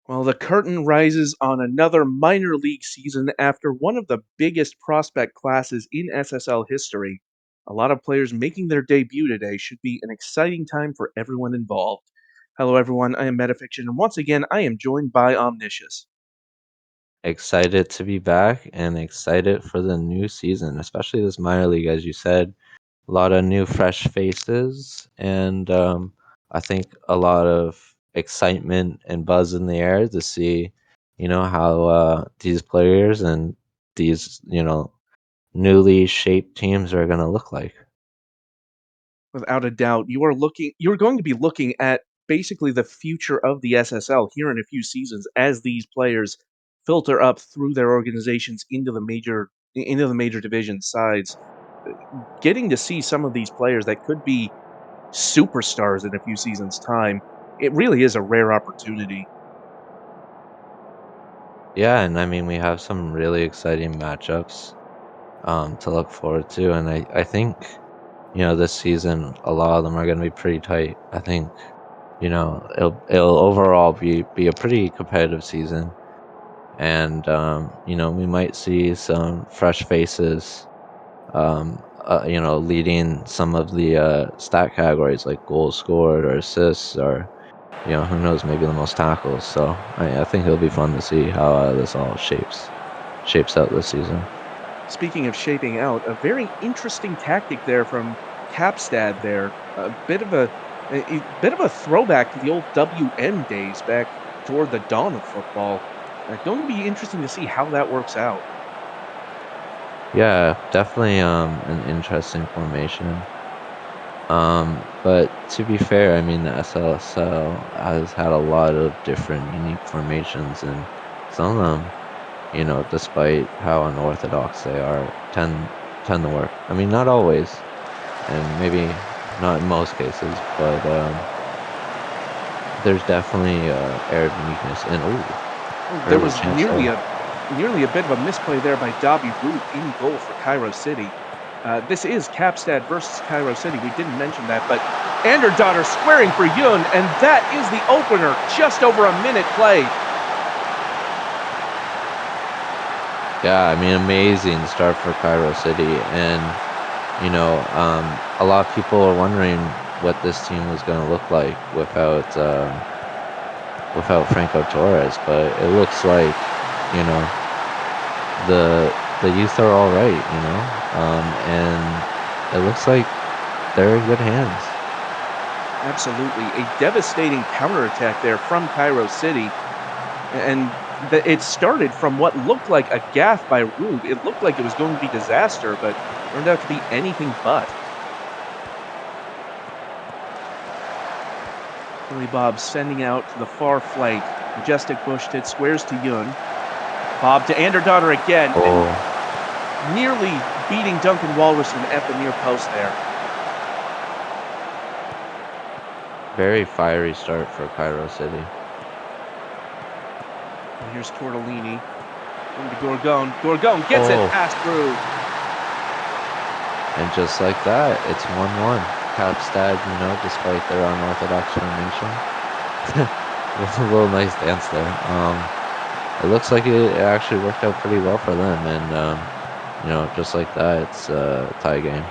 Well, the curtain rises on another minor league season after one of the biggest prospect classes in SSL history. A lot of players making their debut today should be an exciting time for everyone involved. Hello, everyone. I am Metafiction, and once again, I am joined by Omniscious. Excited to be back and excited for the new season, especially this minor league, as you said. A lot of new, fresh faces, and I think a lot of excitement and buzz in the air to see, how these players and these, newly shaped teams are going to look like. Without a doubt, you're going to be looking at basically the future of the SSL here in a few seasons as these players filter up through their organizations into the major division sides. Getting to see some of these players that could be superstars in a few seasons' time, it really is a rare opportunity. Yeah, and I mean, we have some really exciting matchups to look forward to, and I think this season, a lot of them are going to be pretty tight. I think, it'll overall be a pretty competitive season, and we might see some fresh faces, leading some of the stat categories like goals scored or assists or who knows, maybe the most tackles. So I think it'll be fun to see how this all shapes out this season. Speaking of shaping out, a very interesting tactic there from Capstad there. A bit of a throwback to the old WM days back toward the dawn of football. Going to be interesting to see how that works out. Yeah, definitely an interesting formation. But to be fair, I mean, the SLSL has had a lot of different unique formations, and some of them, despite how unorthodox they are, tend to work. I mean, not always, and maybe not in most cases, but there's definitely air of uniqueness. And Oh, there early was chance nearly a bit of a misplay there by Dobby Root in goal for Cairo City. This is Capstad versus Cairo City. We didn't mention that, but Anderdotter squaring for Yun, and that is the opener. Just over a minute played. Yeah, I mean, amazing start for Cairo City, and a lot of people are wondering what this team was going to look like without Franco Torres, but it looks like you know the youth are all right, and it looks like they're in good hands. Absolutely. A devastating counterattack there from Cairo City. And it started from what looked like a gaff by Rube. It looked like it was going to be disaster, but turned out to be anything but. Billy Bob sending out to the far flank. Majestic Bush tit squares to Yun. Bob to Anderdotter again, and Oh, nearly beating Duncan Wallerson at the near post there. very fiery start for Cairo City, And here's Tortellini. Into Gorgon. Gorgon gets it oh, past Rube. and just like that, it's 1-1. Capstad, despite their unorthodox formation, with a little nice dance there. It looks like it actually worked out pretty well for them, and just like that, it's a tie game.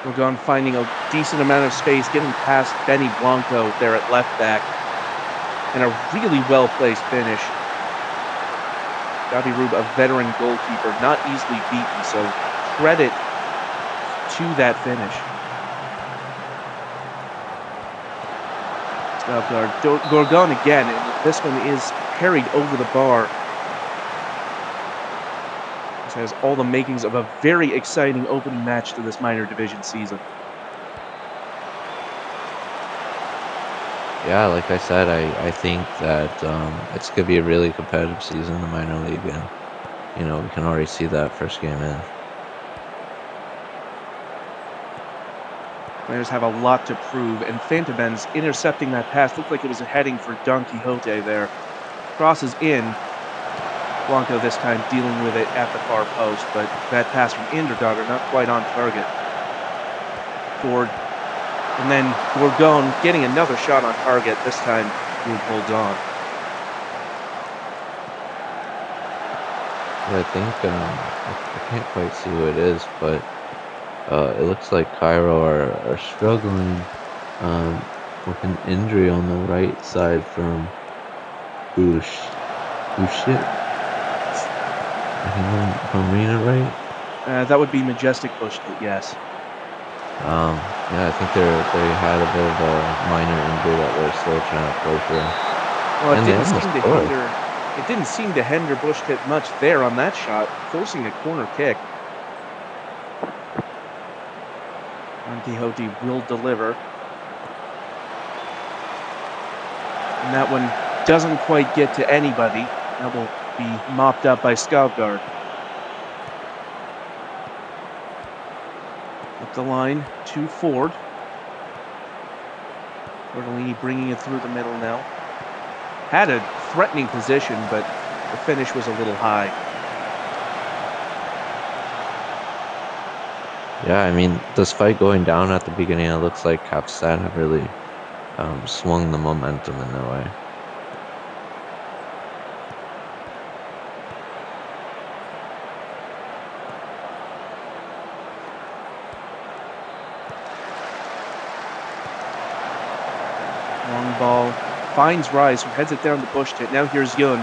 Gorgon finding a decent amount of space, getting past Benny Blanco there at left back. And a really well placed finish. Davi Rube, a veteran goalkeeper, not easily beaten, so credit to that finish. Scoutguard, Gorgon again, and this one is parried over the bar. This has all the makings of a very exciting opening match to this minor division season. Yeah, like I said, I think that it's gonna be a really competitive season in the minor league, and we can already see that first game in. Players have a lot to prove, and Fantabenz intercepting that pass looked like it was heading for Don Quixote there. Crosses in. Blanco this time dealing with it at the far post, but that pass from Inderdogger not quite on target. And then Gorgon getting another shot on target. This time, Rube holds on. Yeah, I think I can't quite see who it is, but it looks like Cairo are struggling with an injury on the right side from Bush. Bushit, I think if I'm reading it right. That would be Majestic Bush Tit, yes. Yeah, I think they had a bit of a minor injury that they're still trying to play through, Well, and they almost scored. it didn't seem to hinder Bush Tit much there on that shot, forcing a corner kick. Don Quixote will deliver. And that one doesn't quite get to anybody. That will be mopped up by Skavgard. Up the line to Ford. Tortellini bringing it through the middle now. Had a threatening position, but the finish was a little high. Yeah, I mean, despite going down at the beginning, it looks like Capstan have really swung the momentum in their way. Long ball finds Rise, who heads it down to Bush Tit. Now here's Yun.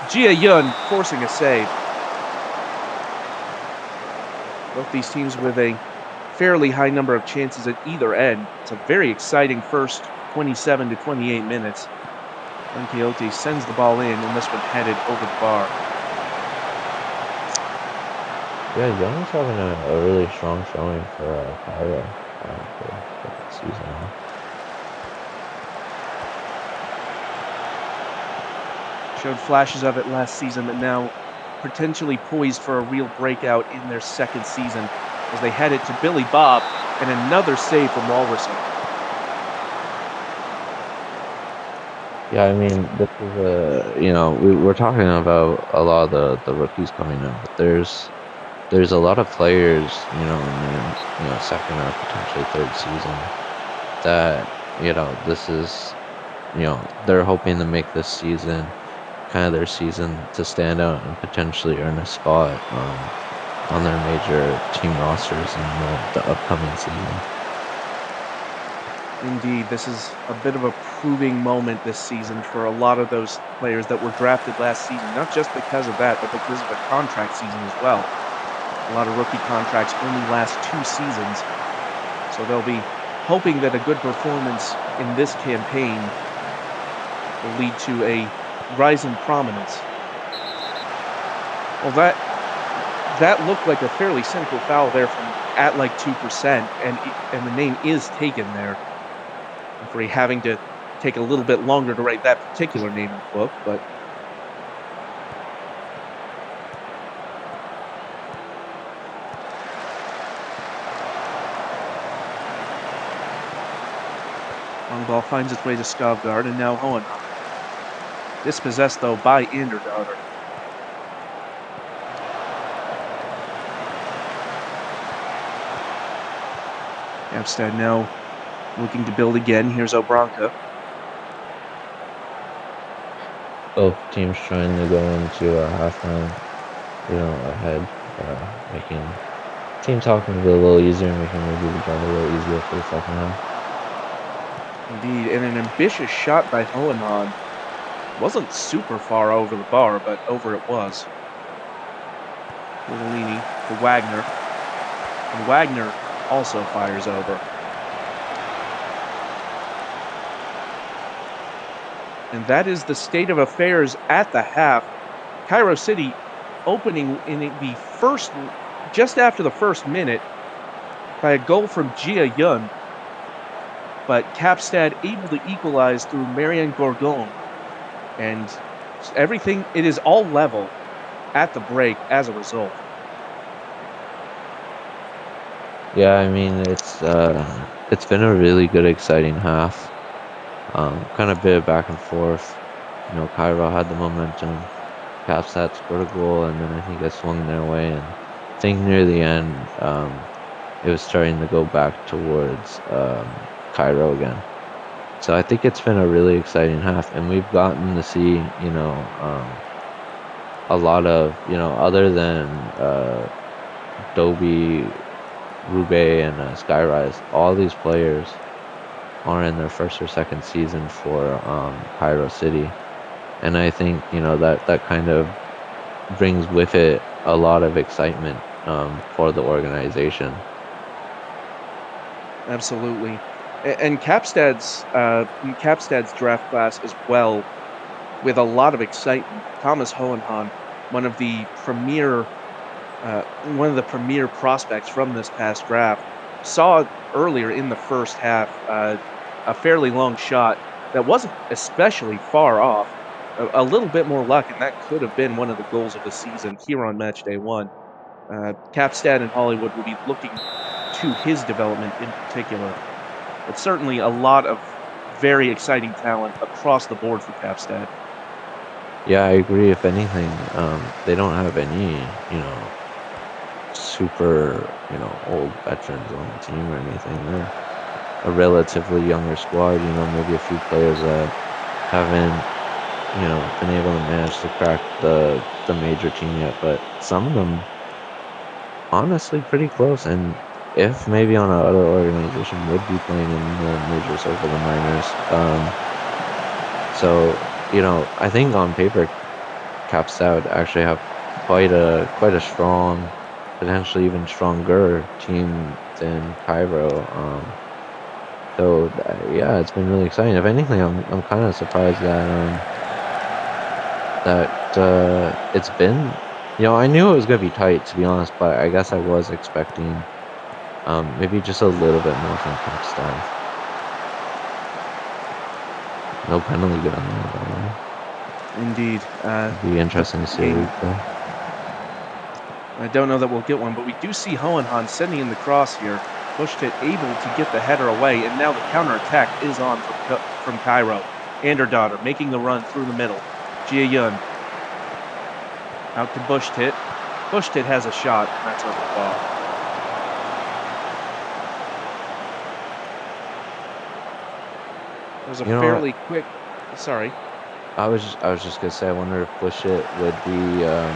Jia Yun forcing a save. Both these teams with a fairly high number of chances at either end. It's a very exciting first 27 to 28 minutes. Don Quixote sends the ball in, and this one headed over the bar. Yeah, Young is having a really strong showing for Cairo for the season off. Showed flashes of it last season, but now potentially poised for a real breakout in their second season as they head it to Billy Bob and another save from Walrusen. Yeah, I mean, this is we're talking about a lot of the rookies coming in, but there's a lot of players, in their, second or potentially third season that, this is, they're hoping to make this season kind of their season to stand out and potentially earn a spot on their major team rosters in the upcoming season. Indeed, this is a bit of a proving moment this season for a lot of those players that were drafted last season, not just because of that, but because of a contract season as well. A lot of rookie contracts only last 2 seasons, so they'll be hoping that a good performance in this campaign will lead to a rise in prominence. Well, that looked like a fairly simple foul there from at like 2%, and the name is taken there. Referee having to take a little bit longer to write that particular name in the book, but long ball finds its way to Skavgard and now Hohenheim. Dispossessed though by Anderdaughter. Capstad now looking to build again. Here's Obranka. Both teams trying to go into a halftime, ahead, making team talking a little easier, making maybe the job a little easier for the second half. Indeed, and an ambitious shot by Hohenheim. Wasn't super far over the bar, but over it was. Tortellini to Wagner, and Wagner also fires over. And that is the state of affairs at the half. Cairo City opening in the first, just after the first minute, by a goal from Jia Yun, but Capstad able to equalize through Marian Gorgon. And everything, it is all level at the break as a result. Yeah, I mean it's been a really good, exciting half. Kind of bit of back and forth. Cairo had the momentum. Capsat scored a goal, and then I think it swung their way. And I think near the end, it was starting to go back towards Cairo again. So I think it's been a really exciting half, and we've gotten to see, a lot of, other than Dobie, Rube, and Skyrise, all these players are in their first or second season for Cairo City, and I think that kind of brings with it a lot of excitement for the organization. Absolutely. And Capstad's draft class as well, with a lot of excitement. Thomas Hohenhahn, one of the premier one of the premier prospects from this past draft, saw earlier in the first half a fairly long shot that wasn't especially far off. A little bit more luck, and that could have been one of the goals of the season here on match day one. Capstad and Hollywood will be looking to his development in particular. But certainly a lot of very exciting talent across the board for Capstad. Yeah, I agree. If anything, they don't have any, super, old veterans on the team or anything. They're a relatively younger squad. Maybe a few players that haven't, been able to manage to crack the major team yet, but some of them honestly pretty close. And if maybe on another organization would be playing in the majors over the minors. So I think on paper Capstad would actually have quite a strong, potentially even stronger team than Cairo. So yeah, it's been really exciting. If anything, I'm kind of surprised that it's been. I knew it was gonna be tight, to be honest, but I guess I was expecting maybe just a little bit more from Capstad. No penalty gun there, by the way. Indeed. Be The interesting to see a game, replay. I don't know that we'll get one, but we do see Hohenhan sending in the cross here. Bushtit able to get the header away, and now the counterattack is on from Cairo. Anderdotter making the run through the middle. Jia Yun out to Bushtit. Bushtit has a shot, and that's over the bar. It was a You know what? fairly quick. Sorry. I was just gonna say, I wonder if Bushit would be. I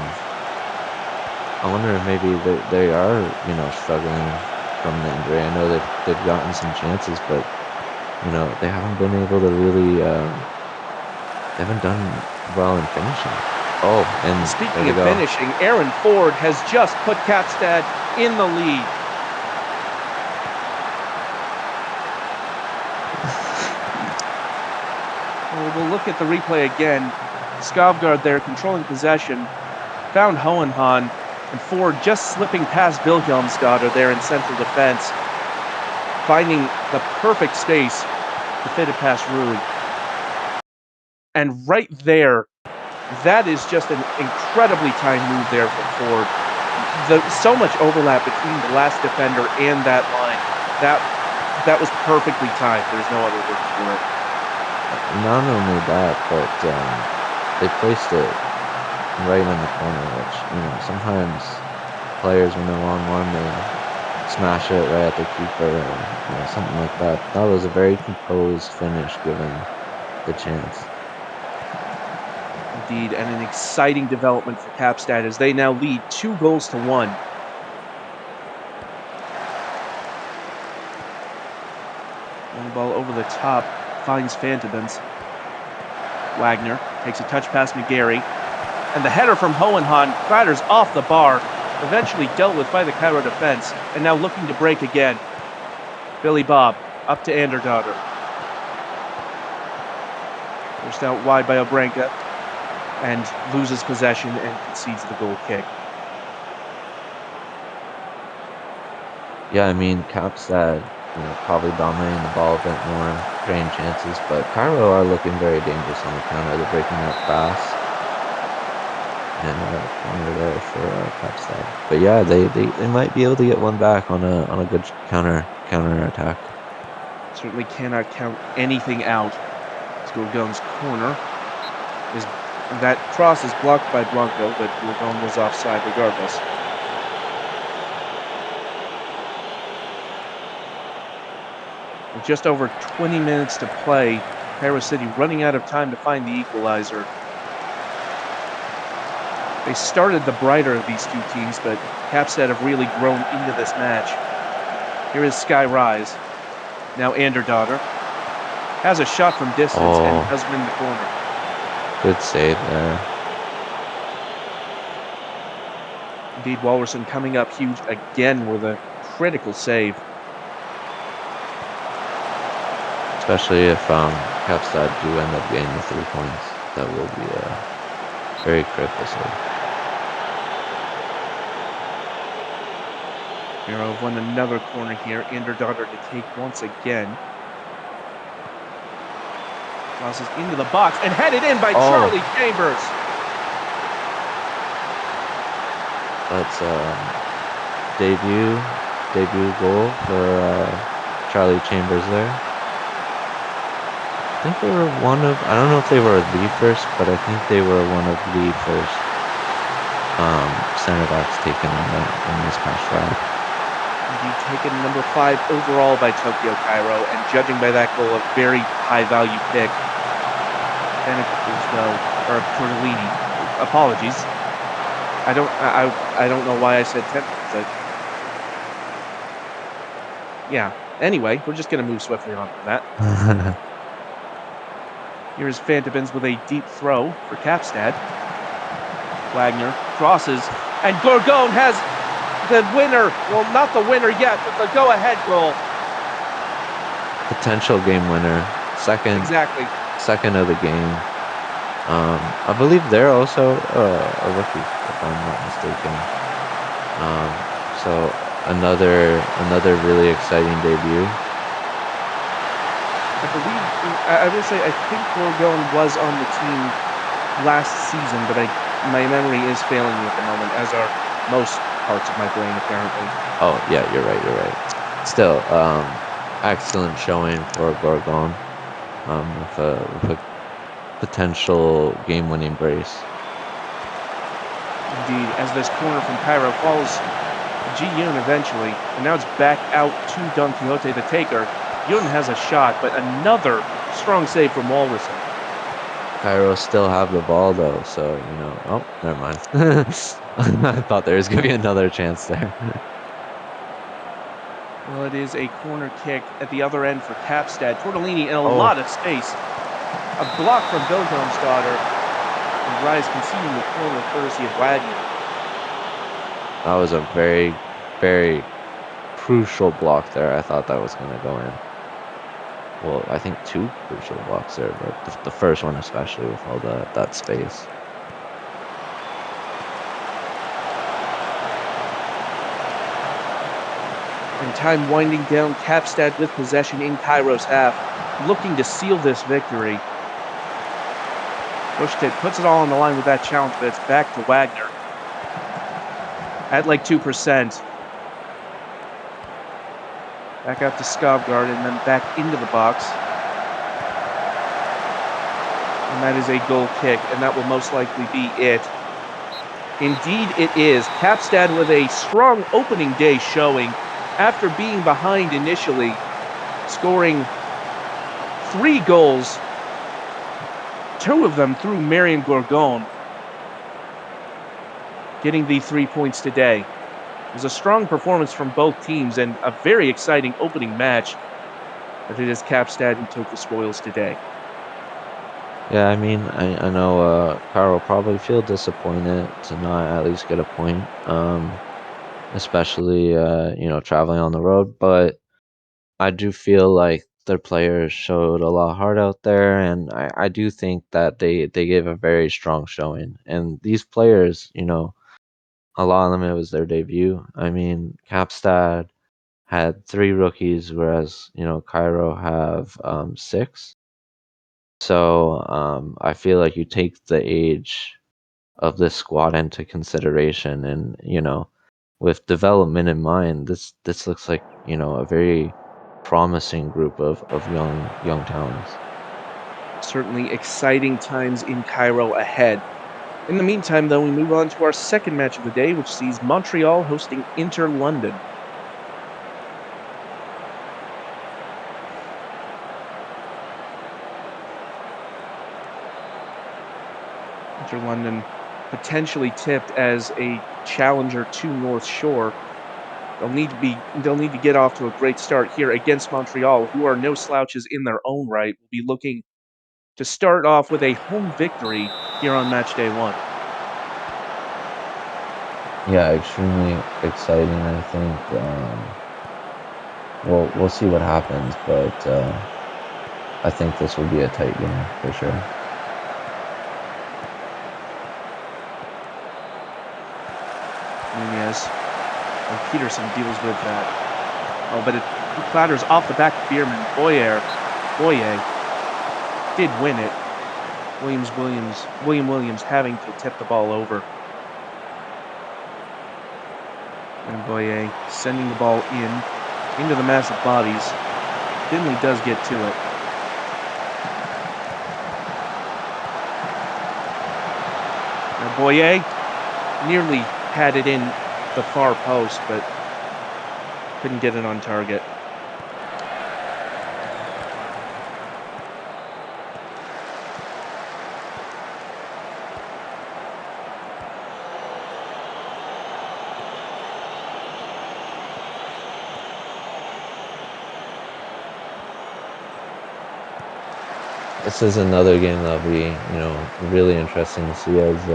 wonder if maybe they are, struggling from the injury. I know they've gotten some chances, but they haven't been able to really. They haven't done well in finishing. Oh, and there Speaking they of go. finishing, Aaron Ford has just put Capstad in the lead. Well, we'll look at the replay again. Skavgard there controlling possession, found Hohenhan, and Ford just slipping past Wilhelmsdotter there in central defense, finding the perfect space to fit it past Rui. And right there, that is just an incredibly timed move there from Ford. So much overlap between the last defender and that line. That that was perfectly timed. There's no other word for it. Not only that, but they placed it right in the corner, which sometimes players when they're on one, they smash it right at the keeper or something like that. That was a very composed finish given the chance. Indeed, and an exciting development for Capstad as they now lead 2 goals to 1. Long ball over the top finds Fantodens. Wagner takes a touch past McGarry, and the header from Hohenhan clatters off the bar, eventually dealt with by the Cairo defense, and now looking to break again. Billy Bob up to Anderdotter. Pushed out wide by Obranka, and loses possession and concedes the goal kick. Yeah, I mean, Capstad, probably dominating the ball a bit more, creating chances, but Cairo are looking very dangerous on the counter. They're breaking up fast, and corner there for Capstad. But yeah, they might be able to get one back on a good counter attack. Certainly cannot count anything out. Skurgon's corner is that cross is blocked by Blanco, but Skurgon was offside regardless. With just over 20 minutes to play, Cairo City running out of time to find the equalizer. They started the brighter of these two teams, but Capstad have really grown into this match. Here is Sky Rise. Now Daughter has a shot from distance and Oh, does win the corner. good save there. Indeed, Wallerson coming up huge again with a critical save. Especially if Capstad do end up getting the 3 points. That will be a very critical save. Miro have won another corner here. Daughter to take once again. Crosses into the box and headed in by Oh, Charlie Chambers. that's debut goal for Charlie Chambers there. I think they were I don't know if they were the first, but I think they were one of the first center backs taken in this past draft. Indeed, taken number 5 overall by Tokyo Cairo, and judging by that goal, a very high value pick. Tentacles, though, or Tortellini. Apologies. I don't know why I said tentacles. Yeah. Anyway, we're just gonna move swiftly on from that. Here's Fantabins with a deep throw for Capstad. Wagner crosses, and Gorgon has the winner. Well, not the winner yet, but the go-ahead goal. Potential game winner. Exactly. Second of the game. I believe they're also a rookie, if I'm not mistaken. So another really exciting debut. I will say, I think Gorgon was on the team last season, but my memory is failing me at the moment, as are most parts of my brain, apparently. Oh yeah, you're right. You're right. Still, excellent showing for Gorgon. With a potential game-winning brace. Indeed, as this corner from Cairo falls Ji Yun eventually, and now it's back out to Don Quixote the Taker. Yun has a shot, but another strong save from Wallerson. Cairo still have the ball though, so Oh, never mind. I thought there was gonna be another chance there. Well, it is a corner kick at the other end for Capstad. Tortellini in a Oh, lot of space. A block from Daughter, and Rise conceding the corner courtesy of Wagner. that was a very crucial block there. I thought that was gonna go in. Well, I think two crucial blocks there, but the first one especially with all that space. And time winding down, Capstad with possession in Cairo's half, looking to seal this victory. Bushtit puts it all on the line with that challenge, but it's back to Wagner at like 2%. Back out to Skovgard and then back into the box. And that is a goal kick, and that will most likely be it. Indeed, it is. Capstad with a strong opening day showing after being behind initially, scoring 3 goals, 2 of them through Marion Gorgon, getting the 3 points today. It was a strong performance from both teams and a very exciting opening match, but it is Capstad who took the spoils today. Yeah, I mean, I know Carl will probably feel disappointed to not at least get a point. Especially traveling on the road, but I do feel like their players showed a lot of heart out there, and I do think that they gave a very strong showing. And these players, a lot of them it was their debut. I mean, Capstad had 3 rookies, whereas Cairo have 6. So I feel like you take the age of this squad into consideration, and with development in mind, this looks like a very promising group of young talents. Certainly exciting times in Cairo ahead. In the meantime, though, we move on to our second match of the day, which sees Montreal hosting Inter London. Inter London potentially tipped as a challenger to North Shore. They'll need to get off to a great start here against Montreal, who are no slouches in their own right. Will be looking to start off with a home victory here on match day 1. Yeah, extremely exciting. I think we'll see what happens, but I think this will be a tight game for sure. Nunez and Peterson deals with that. Oh, but it clatters off the back of Bierman. Boyer did win it. William Williams having to tip the ball over. And Boyer sending the ball into the massive bodies. Finley does get to it. Now Boyer nearly had it in the far post, but couldn't get it on target. This is another game that'll be, really interesting to see as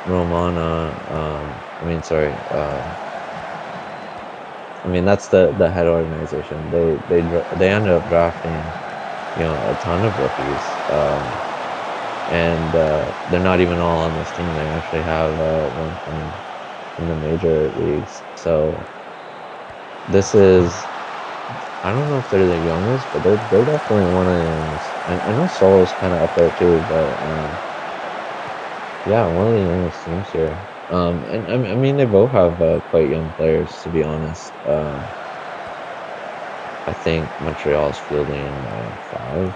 Romana. That's the head organization. They ended up drafting, a ton of rookies, and they're not even all on this team. They actually have one from the major leagues. So this is, I don't know if they're the youngest, but they're definitely one of the youngest. I know Seoul is kind of up there too, but yeah, one of the youngest teams here. They both have quite young players, to be honest. I think Montreal's fielding 5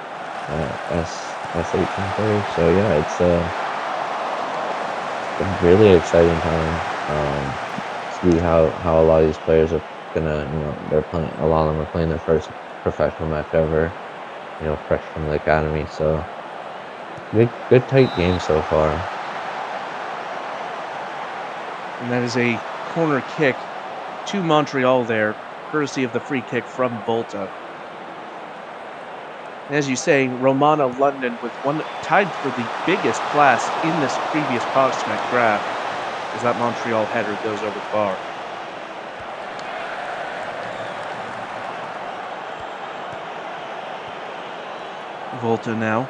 S18 players. So yeah, it's a really exciting time. See how a lot of these players are gonna, they're playing. A lot of them are playing their first professional match ever. Fresh from the academy. So good tight game so far. And that is a corner kick to Montreal there, courtesy of the free kick from Volta. And as you say, Romana London with one tied for the biggest class in this previous prospect draft, as that Montreal header goes over the bar. Volta now.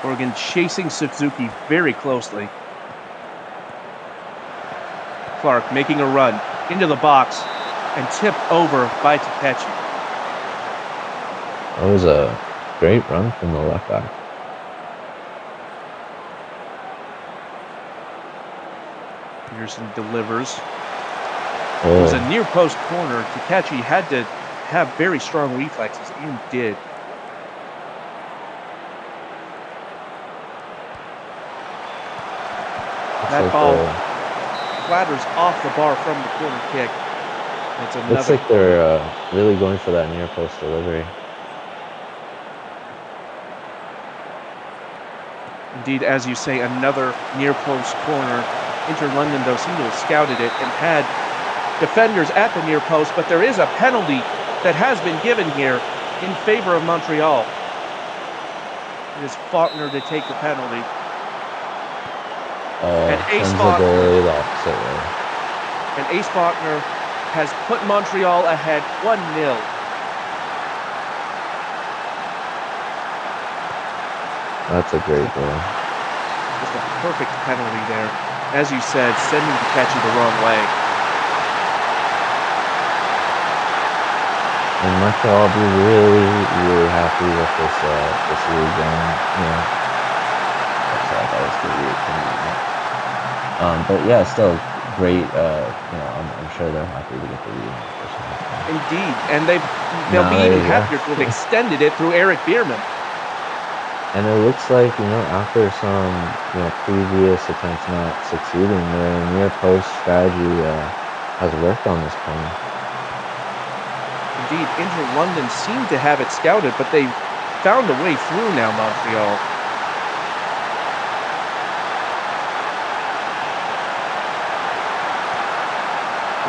Oregon chasing Suzuki very closely. Clark making a run into the box and tipped over by Takechi. That was a great run from the left back. Peterson delivers. Oh. It was a near post corner. Takechi had to have very strong reflexes and did. That ball clatters off the bar from the corner kick. It's another. Looks like they're really going for that near post delivery. Indeed, as you say, another near post corner. Inter London, though, seemed to have scouted it and had defenders at the near post, but there is a penalty that has been given here in favor of Montreal. It is Faulkner to take the penalty. And Ace Faulkner, has put Montreal ahead 1-0. That's a great goal. Just a perfect penalty there. As you said, sending Takechi the wrong way. And Montreal will be really, really happy with this league going. That was but yeah, still great. I'm sure they're happy to get the lead. Indeed, and they'll be even happier to have extended it through Eric Bierman. And it looks like, after some, previous attempts not succeeding, their near post strategy has worked on this corner. Indeed, Inter London seemed to have it scouted, but they found a way through now, Montreal.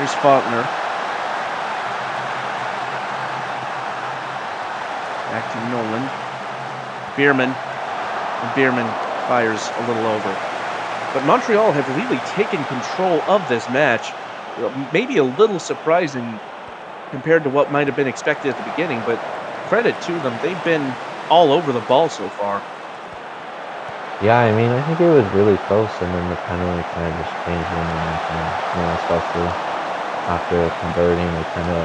Here's Faulkner. Back to Nolan. Bierman. And Bierman fires a little over. But Montreal have really taken control of this match. Maybe a little surprising compared to what might have been expected at the beginning, but credit to them. They've been all over the ball so far. Yeah, I mean, I think it was really close, and then the penalty kind of just changed the momentum, especially after converting. It kind of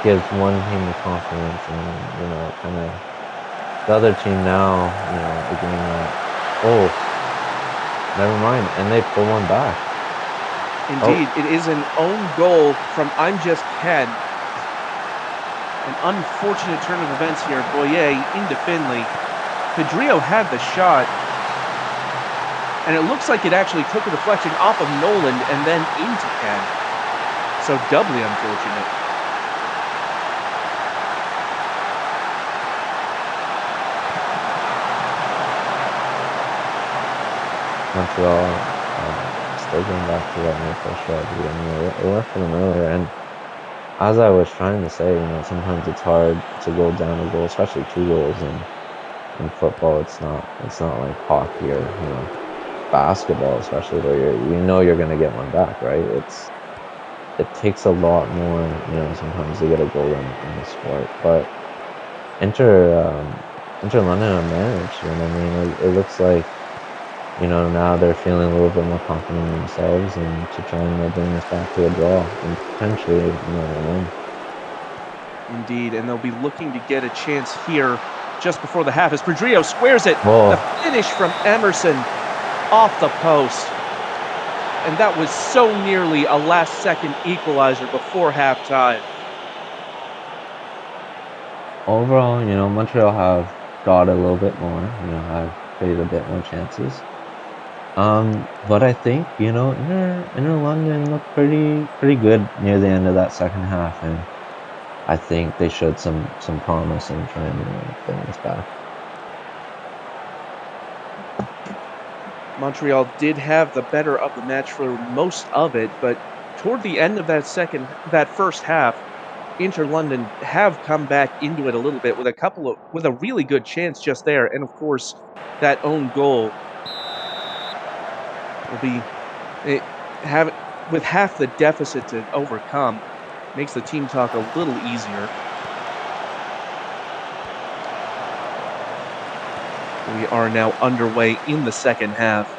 gives one team the confidence, and, kind of the other team now, beginning that, oh, never mind, and they pull one back. Oh, Indeed, it is an own goal from I'm Just Ken. An unfortunate turn of events here. Boyer into Finley. Pedrillo had the shot, and it looks like it actually took a deflection off of Nolan and then into Ken. So doubly unfortunate. Montreal still going back to that neutral strategy. I mean, it worked for them earlier, and as I was trying to say, sometimes it's hard to go down a goal, especially two goals in football. It's not like hockey or basketball, especially where you're going to get one back, right? It takes a lot more, sometimes to get a goal in the sport. But Inter London have managed, and I mean, it looks like now they're feeling a little bit more confident in themselves, and to try and bring this back to a draw and potentially a win. Indeed, and they'll be looking to get a chance here just before the half as Pedrillo squares it. Oh, The finish from Emerson off the post. And that was so nearly a last-second equalizer before halftime. overall, Montreal have got a little bit more, have created a bit more chances. But I think, Inter London looked pretty good near the end of that second half, and I think they showed some promise in trying to bring this back. Montreal did have the better of the match for most of it, but toward the end of that first half, Inter London have come back into it a little bit with a really good chance just there, and of course, that own goal will be it have with half the deficit to overcome makes the team talk a little easier. We are now underway in the second half.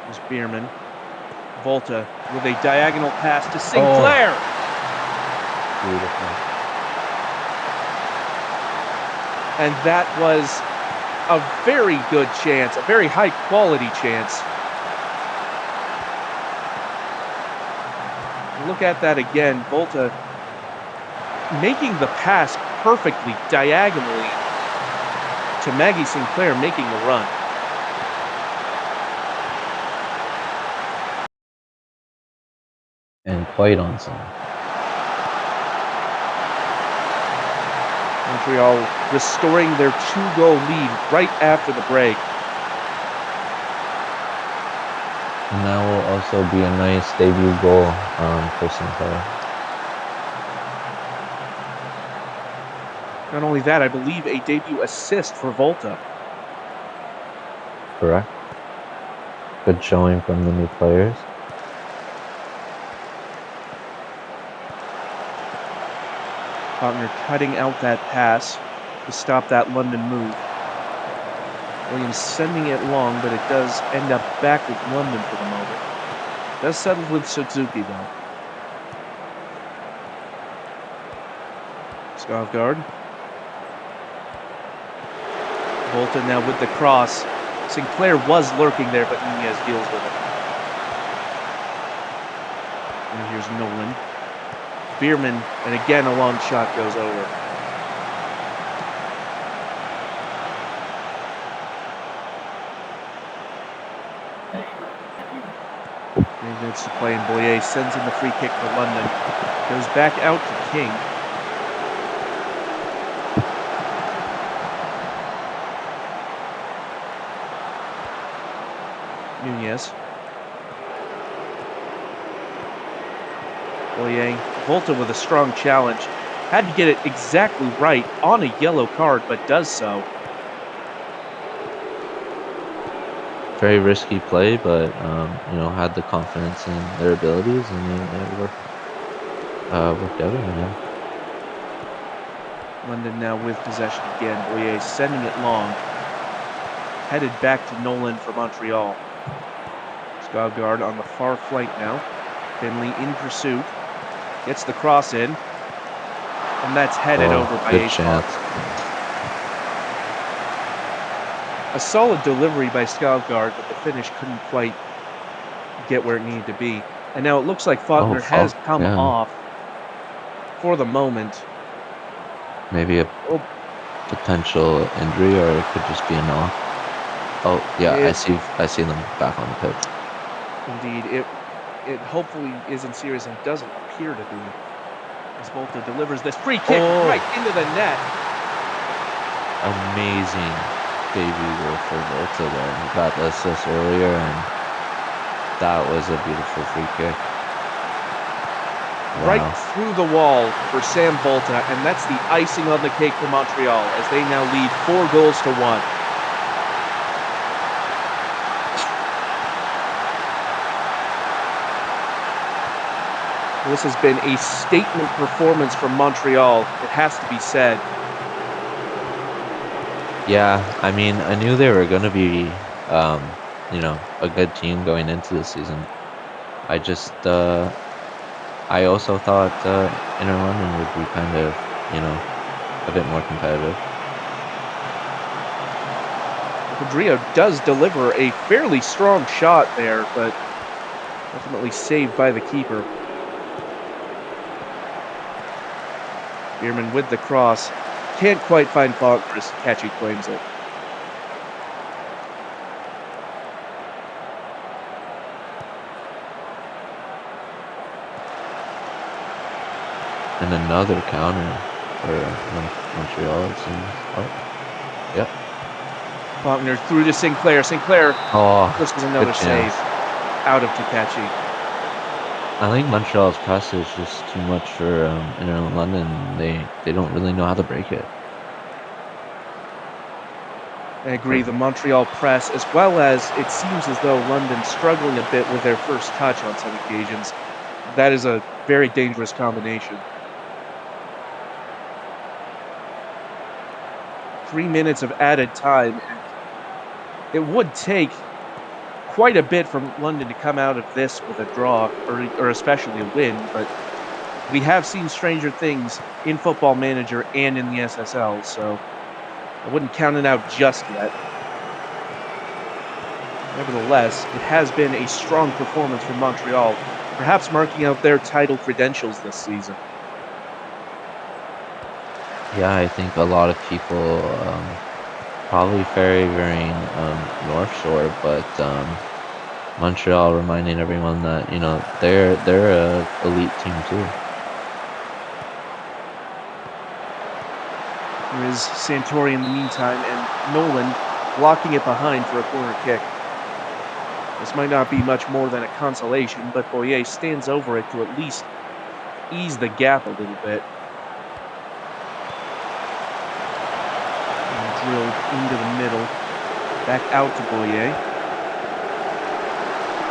Here's Bierman. Volta with a diagonal pass to Oh, Sinclair. beautiful. And that was a very good chance, a very high quality chance. Look at that again. Volta making the pass perfectly diagonally to Maggie Sinclair making the run. And quite on song. Montreal restoring their 2-goal lead right after the break. And that will also be a nice debut goal for Sinclair. Not only that, I believe a debut assist for Volta. Correct. Good showing from the new players. Faulkner cutting out that pass to stop that London move. Williams sending it long, but it does end up back with London for the moment. Does settle with Suzuki, though. Skovgaard. Volta now with the cross. Sinclair was lurking there, but Nunez deals with it. And here's Nolan. Bierman, and again a long shot goes over. 3 minutes to play, and Boyer sends in the free kick for London. Goes back out to King. Nunez. Boye. Volta with a strong challenge. Had to get it exactly right on a yellow card, but does so. Very risky play, but had the confidence in their abilities, and it worked out in the end. London now with possession again. Boye sending it long. Headed back to Nolan for Montreal. Skarsgård on the far flank now. Finley in pursuit. Gets the cross in. And that's headed Oh, over by good Ace chance. Faulkner. A solid delivery by Skarsgård, but the finish couldn't quite get where it needed to be. And now it looks like Oh, Faulkner has Falk. come Yeah, off for the moment. maybe a Oh, potential injury, or it could just be a knock. Oh, yeah, I it see them back on the pitch. indeed it hopefully isn't serious and it doesn't appear to be. As Volta delivers this free kick Oh, right into the net. amazing debut goal for Volta there. He got the assist earlier, and that was a beautiful free kick. Right Wow. through the wall for Sam Volta, and that's the icing on the cake for Montreal as they now lead 4-1. This has been a statement performance from Montreal, it has to be said. Yeah, I mean, I knew they were going to be, a good team going into the season. I just, I also thought Inner London would be kind of, a bit more competitive. Padrillo does deliver a fairly strong shot there, but ultimately saved by the keeper. Bierman with the cross. Can't quite find Faulkner as Catchy claims it. And another counter for Montreal, it seems. Oh, yep. Faulkner through to Sinclair. Sinclair Oh, forces good another chance. save out of Takachi. I think Montreal's press is just too much for Inter London. They don't really know how to break it. I agree, the Perfect. Montreal press, as well as it seems as though London struggling a bit with their first touch on some occasions. That is a very dangerous combination. 3 minutes of added time, and it would take quite a bit from London to come out of this with a draw or especially a win, but we have seen stranger things in Football Manager and in the SSL, so I wouldn't count it out just yet. Nevertheless, it has been a strong performance from Montreal, perhaps marking out their title credentials this season. Yeah, I think a lot of people probably favoring North Shore, but Montreal reminding everyone that they're a elite team too. Here is Santori in the meantime, and Nolan blocking it behind for a corner kick. This might not be much more than a consolation, but Boyer stands over it to at least ease the gap a little bit. And drilled into the middle. Back out to Boyer.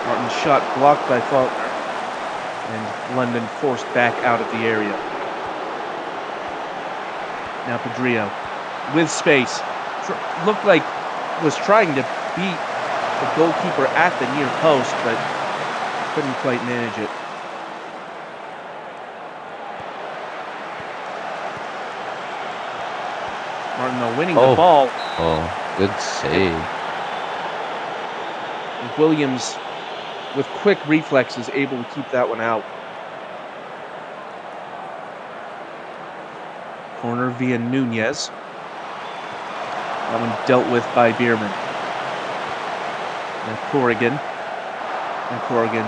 Martin's shot blocked by Faulkner. And London forced back out of the area. Now Padrillo with space. Looked like was trying to beat the goalkeeper at the near post, but couldn't quite manage it. Martin, though, winning the Oh, ball. good save. And Williams, with quick reflexes, able to keep that one out. Corner via Nunez. That one dealt with by Bierman. Now Corrigan. And Corrigan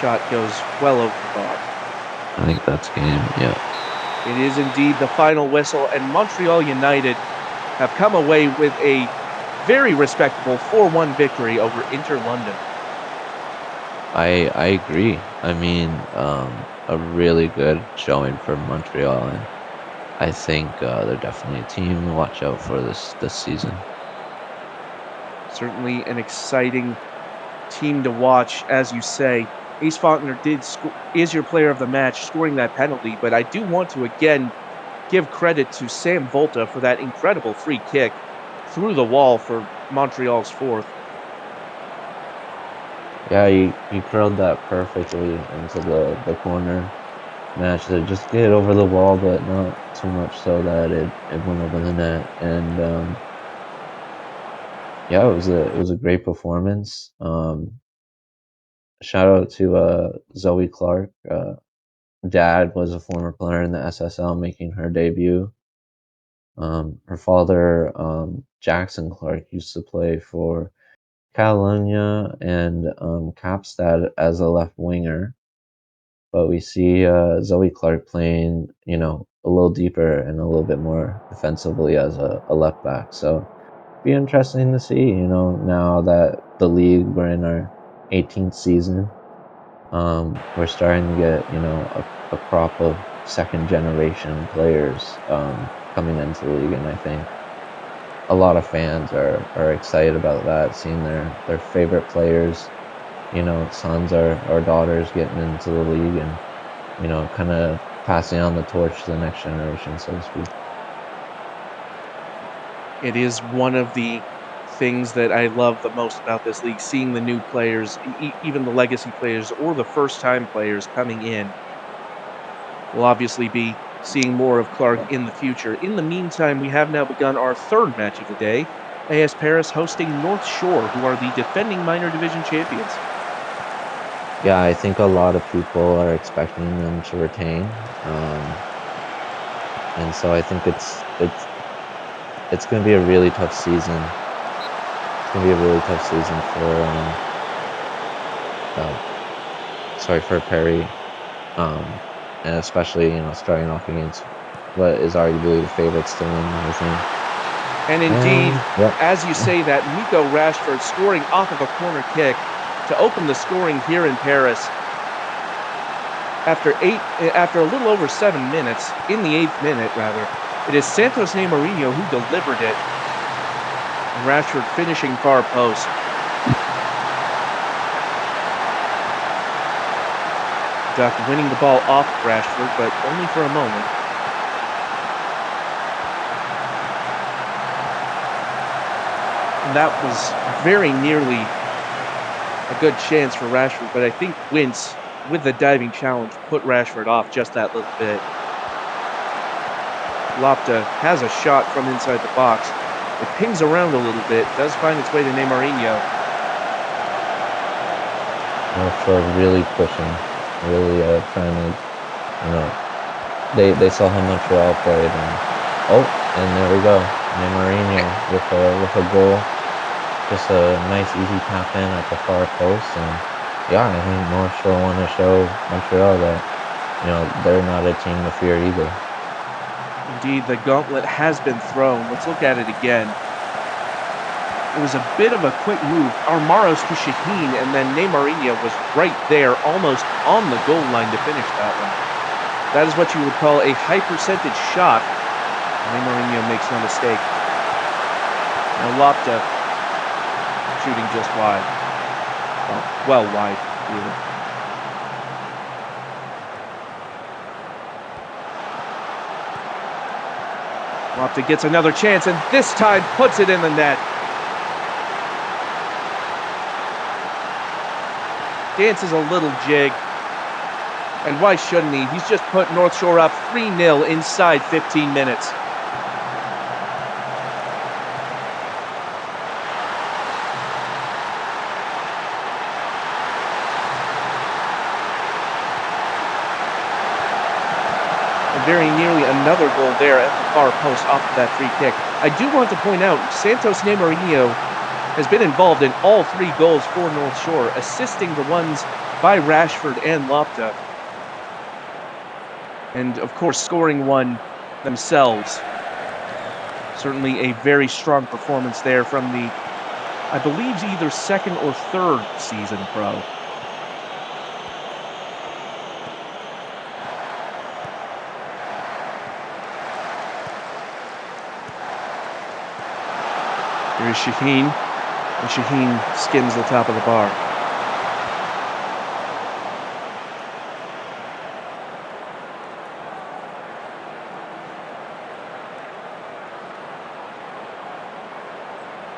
shot goes well over the bar. I think that's game. Yeah. It is indeed the final whistle, and Montreal United have come away with a very respectable 4-1 victory over Inter London. I agree. I mean, a really good showing for Montreal, and I think they're definitely a team to watch out for this season. Certainly an exciting team to watch, as you say. Ace Faulkner is your player of the match, scoring that penalty. But I do want to again give credit to Sam Volta for that incredible free kick through the wall for Montreal's fourth. Yeah, he curled that perfectly into the corner. Managed to just get it over the wall, but not too much so that it went over the net. And yeah, it was a great performance. Shout out to Zoe Clark. Dad was a former player in the SSL, making her debut. Her father, Jackson Clark, used to play for Catalonia and Capstad as a left winger. But we see Zoe Clark playing, a little deeper and a little bit more defensively as a left back. So be interesting to see, now that the league, we're in our 18th season. We're starting to get, a crop of second generation players coming into the league, and I think a lot of fans are excited about that, seeing their favorite players, sons or daughters getting into the league and kind of passing on the torch to the next generation, so to speak. It is one of the things that I love the most about this league, seeing the new players, even the legacy players or the first time players coming in. We'll obviously be seeing more of Clark in the future. In the meantime, we have now begun our third match of the day. AS Paris hosting North Shore, who are the defending minor division champions. Yeah, I think a lot of people are expecting them to retain, and so I think it's going to be a really tough season. It's going to be a really tough season for uh, sorry, for Perry, um, and especially starting off against what is arguably the favorites to win the whole thing. And indeed, And yeah, as you say that, Miko Rashford scoring off of a corner kick to open the scoring here in Paris after a little over 7 minutes, in the eighth minute rather. It is Santos Mourinho who delivered it, and Rashford finishing far post. Duck winning the ball off of Rashford, but only for a moment. And that was very nearly a good chance for Rashford, but I think Wintz, with the diving challenge, put Rashford off just that little bit. Lopta has a shot from inside the box. It pings around a little bit, does find its way to Neymarinho. North Shore really pushing, really trying to, you know, they saw how Montreal played, and there we go, Neymarinho with a goal, just a nice easy tap in at the far post, and yeah, I think North Shore want to show Montreal that they're not a team to fear either. Indeed, the gauntlet has been thrown. Let's look at it again. It was a bit of a quick move. Armaros to Shaheen, and then Neymarinho was right there, almost on the goal line to finish that one. That is what you would call a high percentage shot. Neymarinho makes no mistake. Now Lopta shooting just wide. Well wide, really. Lopta gets another chance, and this time puts it in the net. Dances a little jig. And why shouldn't he? He's just put North Shore up 3-0 inside 15 minutes. And very nearly another goal there at the far post off of that free kick. I do want to point out, Santos Neymarinho has been involved in all three goals for North Shore, assisting the ones by Rashford and Lopta. And of course, scoring one themselves. Certainly a very strong performance there from the, I believe, either second or third season pro. Here is Shaheen, and Shaheen skims the top of the bar.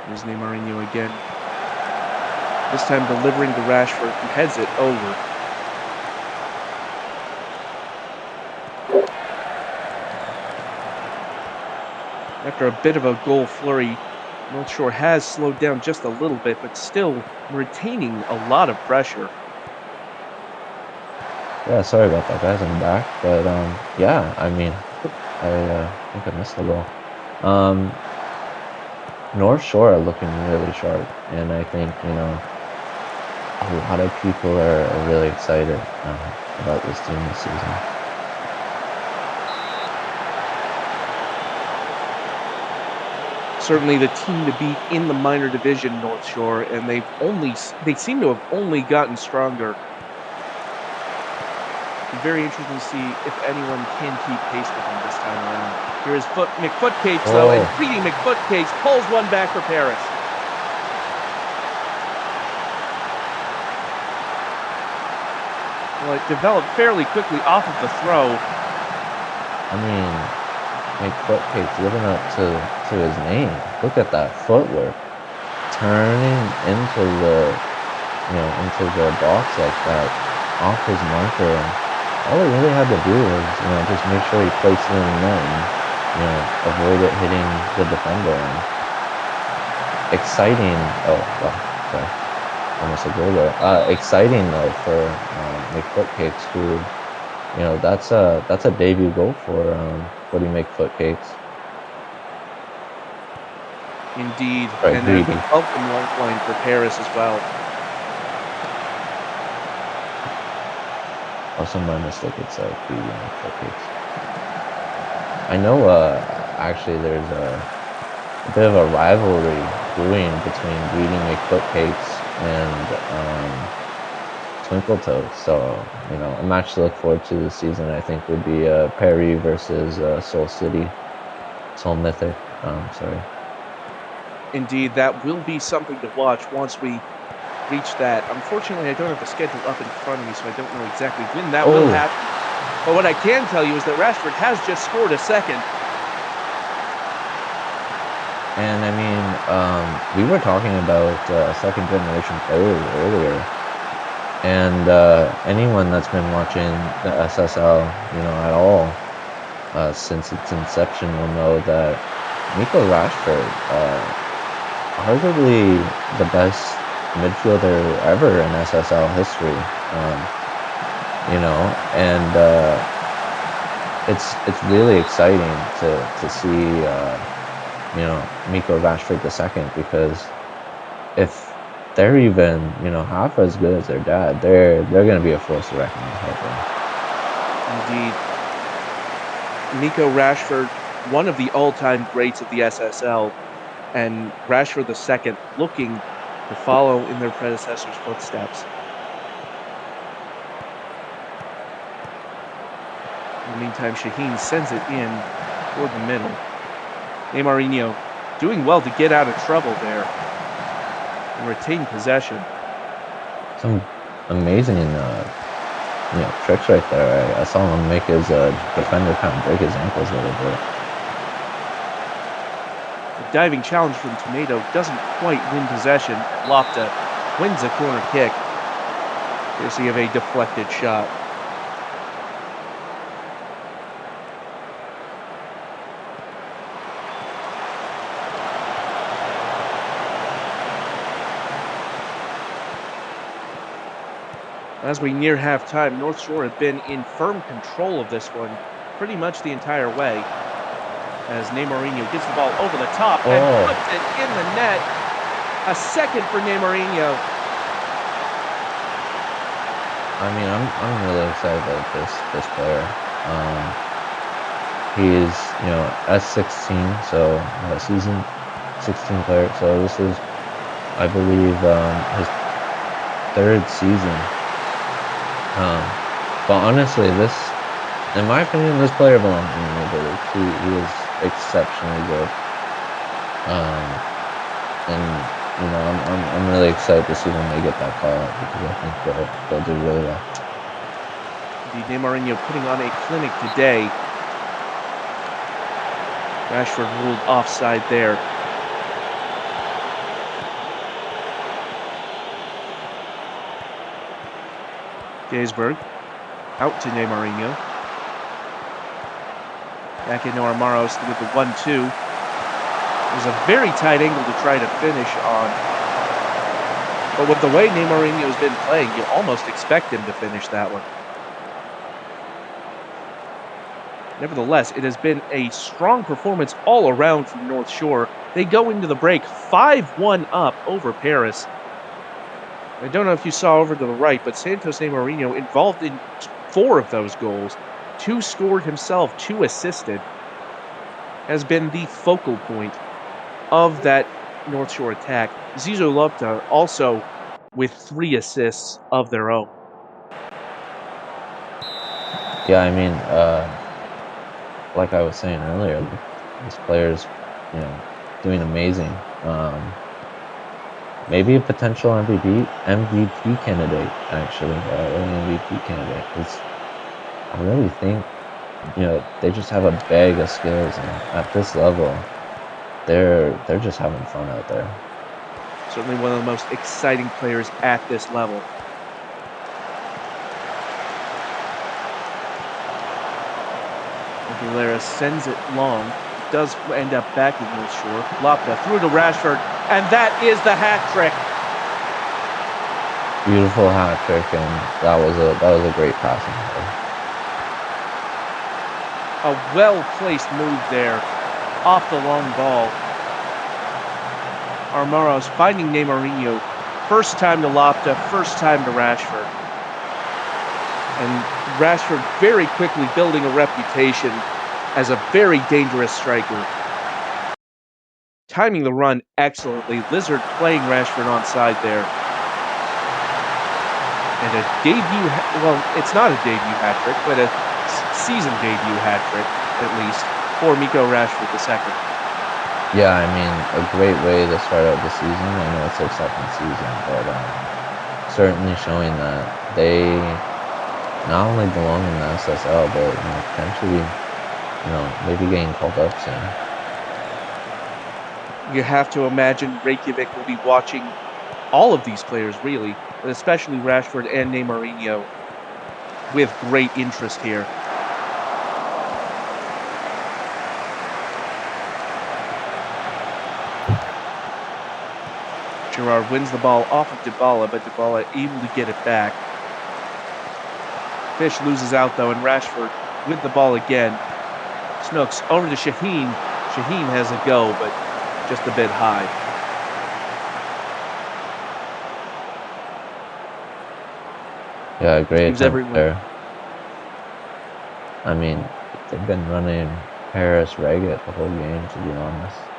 Here's Neymarinho again, this time delivering to Rashford, who heads it over. After a bit of a goal flurry, North Shore has slowed down just a little bit, but still retaining a lot of pressure. Yeah, sorry about that, guys. I'm back, but yeah, I mean, think I missed the goal. North Shore are looking really sharp, and I think a lot of people are really excited about this team this season. Certainly the team to beat in the minor division, North Shore, and they seem to have only gotten stronger. Be very interesting to see if anyone can keep pace with them this time around. Here is McFootcakes, though, and Oh, Greedy McFootcakes pulls one back for Paris. Well, it developed fairly quickly off of the throw. I mean, McFootcake's living up to his name. Look at that footwork, turning into the box like that, off his marker. And all he really had to do was just make sure he placed it in the net and avoid it hitting the defender. And exciting. Oh, well, sorry, almost a goal there. Exciting though for McFootcakes, who that's a debut goal for the McFootcakes. Indeed, Right, and a Greedy. welcome lifeline for Paris as well. Also, my mistake. It's Greedy McFootcakes. I know. Actually, there's a bit of a rivalry brewing between Greedy McFootcakes and Twinkle Toes. So, a match to look forward to this season, I think, would be Perry versus Soul City, Soul Mythic. Sorry. Indeed, that will be something to watch once we reach that. Unfortunately, I don't have the schedule up in front of me, so I don't know exactly when that will Oh, happen. But what I can tell you is that Rashford has just scored a second. and I mean, we were talking about second generation players earlier, and anyone that's been watching the SSL, at all, since its inception will know that Nico Rashford, arguably the best midfielder ever in SSL history. And it's really exciting to see Miko Rashford the second, because if they're even half as good as their dad, they're going to be a force to reckon with out there. Indeed. Nico Rashford, one of the all-time greats of the SSL, and Rashford the second looking to follow in their predecessors' footsteps. In the meantime, Shaheen sends it in toward the middle. Neymarinho doing well to get out of trouble there and retain possession. Some amazing tricks right there. I saw him make his defender kind of break his ankles a little bit. A diving challenge from Tomato doesn't quite win possession, and Lofta wins a corner kick, courtesy of a deflected shot. As we near halftime, North Shore have been in firm control of this one pretty much the entire way, as Neymarinho gets the ball over the top and Oh, puts it in the net. A second for Neymarinho. I mean, I'm really excited about this player. He is, S16, so season 16 player. So this is, I believe, his third season. Um, but honestly, in my opinion, this player belongs in the major leagues. He is exceptionally good. Um, and I'm really excited to see when they get that call up because I think they'll do really well. Indeed, Neymarinho putting on a clinic today. Rashford ruled offside there. Gaisberg out to Neymarinho. Back into Armaros with the 1-2. It was a very tight angle to try to finish on. But with the way Neymarinho has been playing, you almost expect him to finish that one. Nevertheless, it has been a strong performance all around from North Shore. They go into the break 5-1 up over Paris. I don't know if you saw over to the right, but Santos Neymarinho involved in 4 of those goals. 2 scored himself, 2 assisted. Has been the focal point of that North Shore attack. Zizou Lopta also with 3 assists of their own. Yeah, I mean, like I was saying earlier, like this player's, doing amazing. Maybe a potential MVP candidate, actually, early MVP candidate, because I really think they just have a bag of skills, and at this level, they're just having fun out there. Certainly one of the most exciting players at this level. Aguilera sends it long. It does end up back with North Shore. Lopta through to Rashford, and that is the hat trick. Beautiful hat trick, and that was a great passing play. A well-placed move there off the long ball. Armaros finding Neymarinho. First time to Lopta, first time to Rashford. And Rashford very quickly building a reputation as a very dangerous striker. Timing the run excellently. Lizard playing Rashford onside there. And a debut, well, it's not a debut hat trick, but a season debut hat trick, at least, for Miko Rashford II. Yeah, I mean, a great way to start out the season. I know it's their second season, but certainly showing that they not only belong in the SSL, but potentially, maybe getting called up soon. You have to imagine Reykjavik will be watching all of these players, really, but especially Rashford and Neymarinho, with great interest here. Gerard wins the ball off of Dybala, but Dybala able to get it back. Fish loses out, though, and Rashford with the ball again. Snooks over to Shaheen. Shaheen has a go, but just a bit high. Yeah, great Seems attempt everyone. there. I mean, they've been running Paris ragged the whole game, to be honest.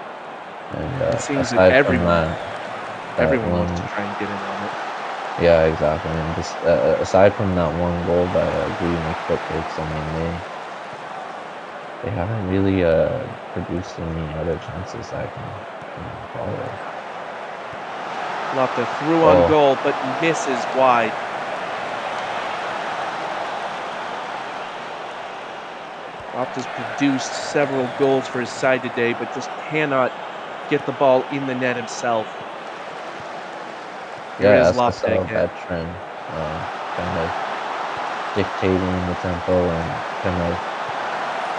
And It seems that aside from everyone that everyone wants to one, try and get in on it. yeah, exactly. And just aside from that one goal by Greedy McFootcakes, I mean, they haven't really produced any other chances that I can recall of. Lofta through on Oh, goal, but misses wide. Lofta's produced several goals for his side today, but just cannot get the ball in the net himself. Here yeah, is Lofta SSL again. veteran, kind of dictating the tempo and kind of.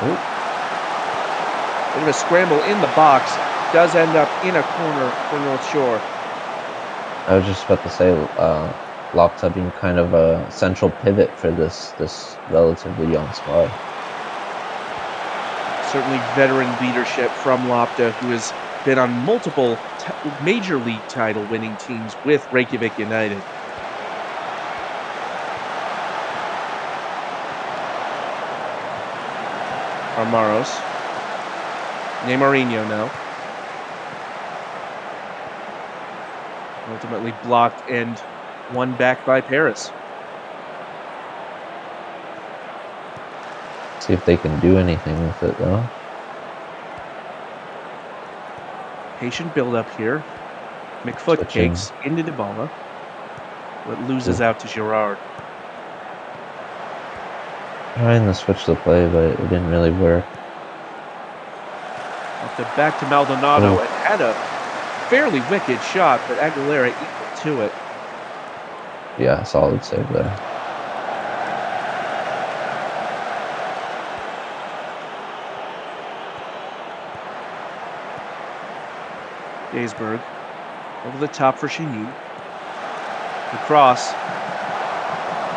Oh, Bit of a scramble in the box. Does end up in a corner for North Shore. I was just about to say, Lokta being kind of a central pivot for this relatively young squad. Certainly veteran leadership from Lopta, who has been on multiple major league title winning teams with Reykjavik United. Armaros. Neymarinho now. Ultimately blocked and won back by Paris. See if they can do anything with it though. Patient build up here. McFoot Switching. cakes into Dybala, but loses Ooh. out to Girard. Trying to switch the play, but it didn't really work. Up to back to Maldonado Oh, and had a fairly wicked shot, but Aguilera equal to it. yeah, solid save there. Daysberg over the top for Shaheen. The cross.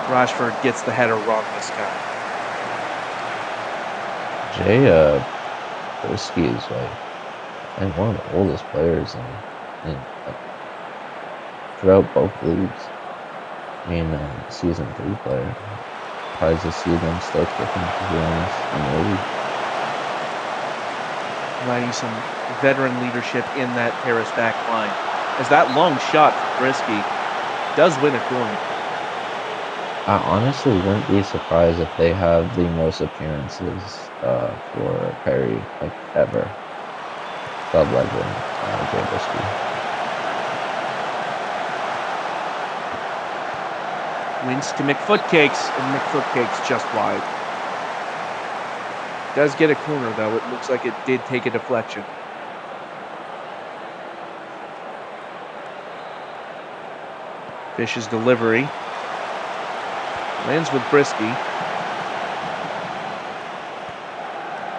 Rashford gets the header wrong this time. Jay Brisky is like I think one of the oldest players in like throughout both leagues. Being a season 3 player. Surprised to see them still kicking, to be honest, in the league. Providing some veteran leadership in that Paris back line. As that long shot from Brisky does win a corner. I honestly wouldn't be surprised if they have the most appearances for Perry like ever. Club legend, Jay Brisky. Wins to McFootcakes, and McFootcakes just wide. Does get a corner, though. It looks like it did take a deflection. Fish's delivery. Lands with Brisky.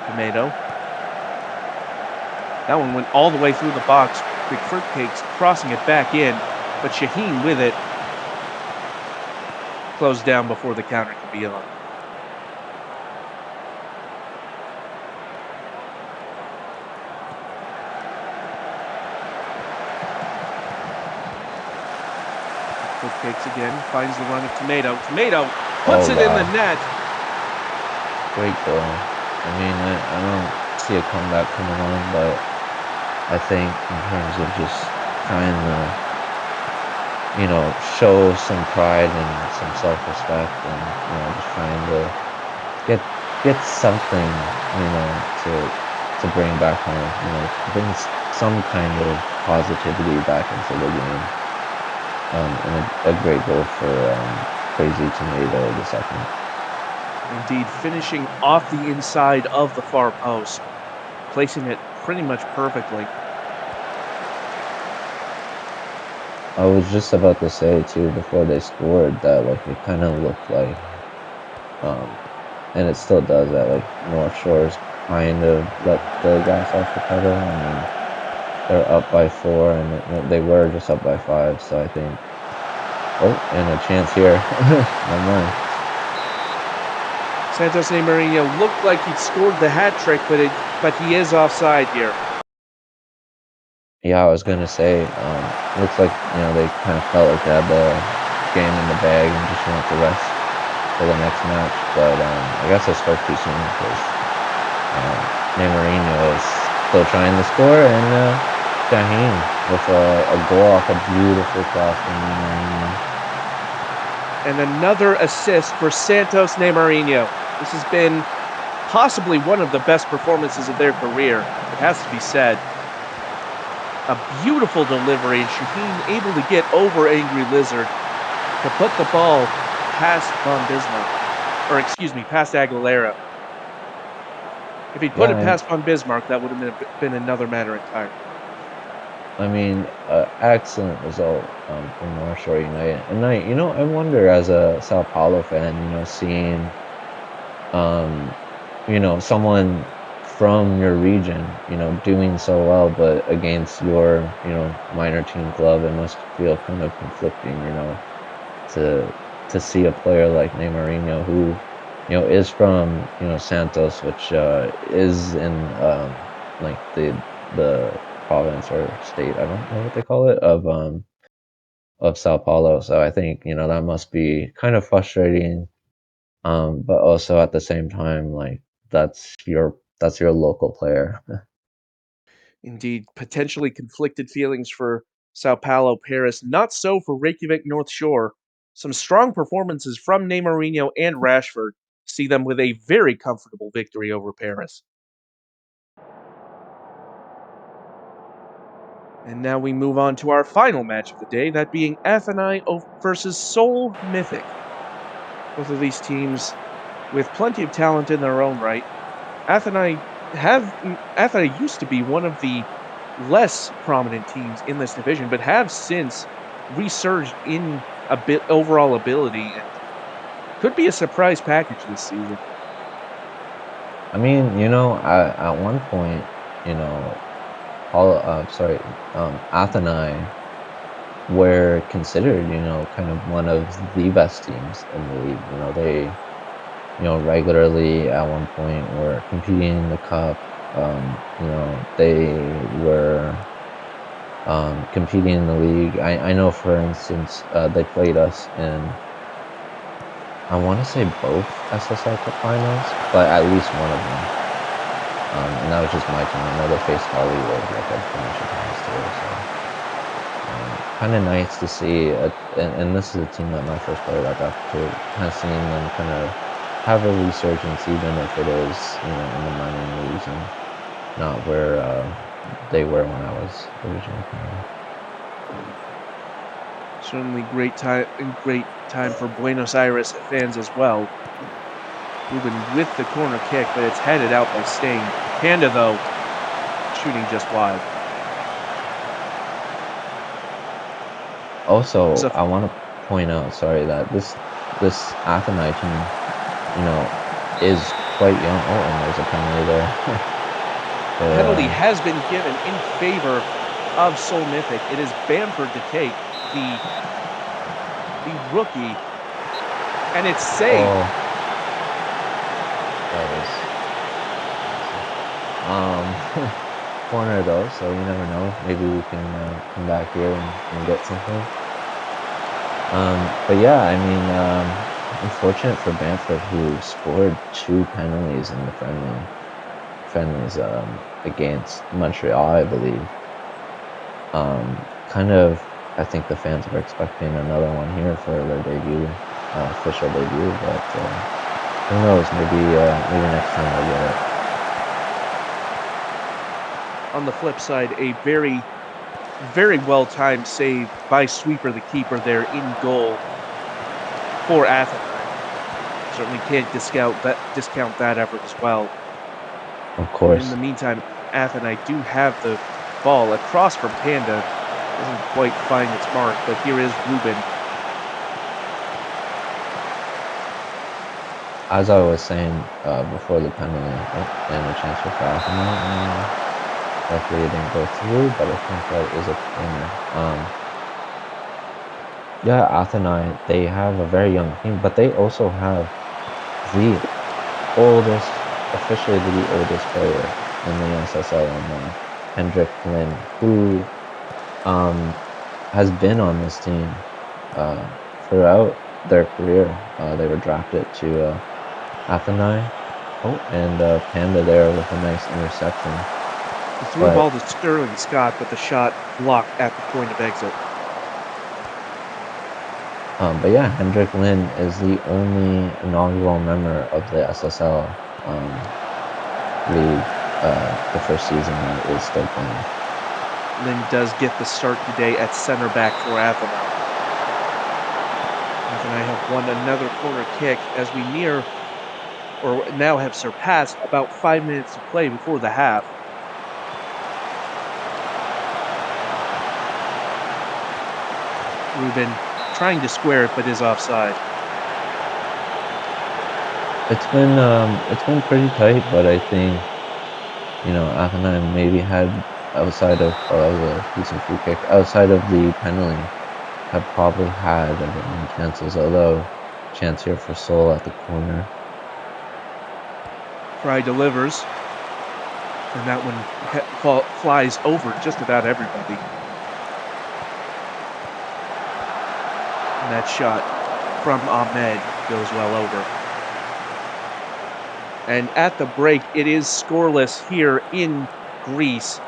Tomato. That one went all the way through the box. McFootcakes crossing it back in, but Shaheen with it. Closed down before the counter could be on. McFootcakes again. Finds the run of Tomato. Tomato puts Oh it in the wow, net. great goal. I mean, I don't see a comeback coming on, but I think in terms of just trying to, show some pride and some self-respect, and just trying to get get something, to bring back home. Bring some kind of positivity back into the game. And a great goal for Crazy Tomato the second. Indeed, finishing off the inside of the far post, placing it pretty much perfectly. I was just about to say too before they scored that like it kind of looked like, um, and it still does that like North Shore's kind of let the gas off the pedal. I mean, they're up by 4, and they were just up by 5. So I think, oh, and a chance here. Never mind. Santos Neymarinho looked like he'd scored the hat trick, but he is offside here. Yeah, I was gonna say, looks like they kind of felt like they had the game in the bag and just wanted to rest for the next match. But I guess I spoke too soon because Neymarinho is still trying to score, and Shaheen with a goal off a beautiful cross from Neymarinho. And another assist for Santos Neymarinho. This has been possibly one of the best performances of their career. It has to be said. A beautiful delivery, and Shaheen able to get over Angry Lizard to put the ball past Von Bismarck. Or excuse me, past Aguilera. If he'd put Yeah, it past Von Bismarck, that would have been another matter entirely. I mean, excellent result from North Shore United, and I wonder as a Sao Paulo fan, seeing um, someone from your region, doing so well, but against your, minor team club, it must feel kind of conflicting, to see a player like Neymarinho who, is from, Santos, which is in like the province or state, I don't know what they call it, of Sao Paulo. So I think, that must be kind of frustrating, but also at the same time, like that's your local player. Indeed, potentially conflicted feelings for Sao Paulo, Paris. Not so for Reykjavik North Shore. Some strong performances from Neymar and Rashford see them with a very comfortable victory over Paris. And now we move on to our final match of the day, that being Athenai versus Seoul Mythic. Both of these teams with plenty of talent in their own right. Athenai Athenai used to be one of the less prominent teams in this division, but have since resurged in a bit overall ability and could be a surprise package this season. I mean, at one point, you know, Athenai were considered, kind of one of the best teams in the league. They, regularly at one point were competing in the cup. They were competing in the league. I know, for instance, they played us in, I want to say, both SSL Cup finals, but at least one of them. And that was just my team. I know they faced Hollywood like a bunch of times too. So kind of nice to see. And this is a team that my first player that got to kind of seeing them kind of have a resurgence, even if it is, in the minor leagues and not where they were when I was originally playing. Certainly great time for Buenos Aires fans as well. Ruben with the corner kick, but it's headed out by Stain. Panda, though, shooting just wide. As Also, a I want to point out, sorry, that this Athenai team, you know, is quite young. Oh, and there's a penalty there for penalty has been given in favor of Seoul Mythic. It is Bamford to take the rookie, and it's saved. oh, that was classy. Corner though, so you never know. Maybe we can come back here and get something. But yeah, I mean, unfortunate for Bamford, who scored two penalties in the friendlies against Montreal, I believe. Kind of, I think the fans were expecting another one here for their debut, official debut, but who knows? Maybe next time they'll get it. On the flip side, a very, very well timed save by Sweeper, the keeper, there in goal for Athenai. Certainly can't discount that effort as well. Of And in course, the meantime, Athenai do have the ball across from Panda. Doesn't quite find its mark, but here is Ruben. as I was saying before the penalty, oh, and a chance for Athena, and luckily it didn't go through, but I think that is a corner. Yeah, Athenai, they have a very young team, but they also have the officially the oldest player in the SSL right now, Hendrik Lin, who um, has been on this team throughout their career. They were drafted to Athenai. Oh, and Panda there with a nice interception. The through But ball to Sterling Scott, but the shot blocked at the point of exit. yeah, Hendrik Lin is the only inaugural member of the SSL league. The first season that is still playing. Lynn does get the start today at center back for Athenai. Athenai have won another corner kick as we near, or now have surpassed, about 5 minutes to play before the half. Ruben trying to square it, but is offside. It's been pretty tight, but I think Athena maybe had outside of, oh, that was a decent free kick, outside of the penalty, had probably had a bit more chances. Although chance here for Seoul at the corner. Fry delivers, and that one flies over just about everybody. And that shot from Ahmed goes well over. And at the break, it is scoreless here in Greece.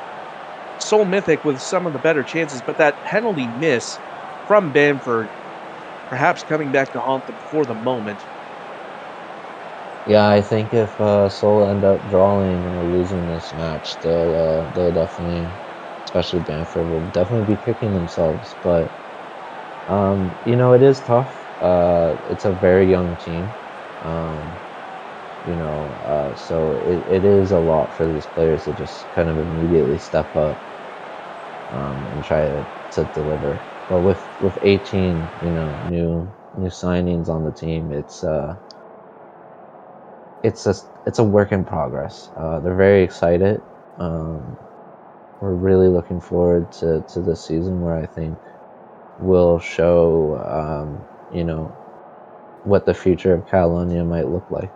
Seoul Mythic with some of the better chances, but that penalty miss from Bamford perhaps coming back to haunt them for the moment. Yeah, I think if Seoul end up drawing or losing this match, they'll definitely, especially Bamford, will definitely be kicking themselves. But it is tough. It's a very young team. Um, so it is a lot for these players to just kind of immediately step up and try to deliver. But with 18, new signings on the team, it's a work in progress. They're very excited. Um, we're really looking forward to this season where I think will show what the future of Catalonia might look like.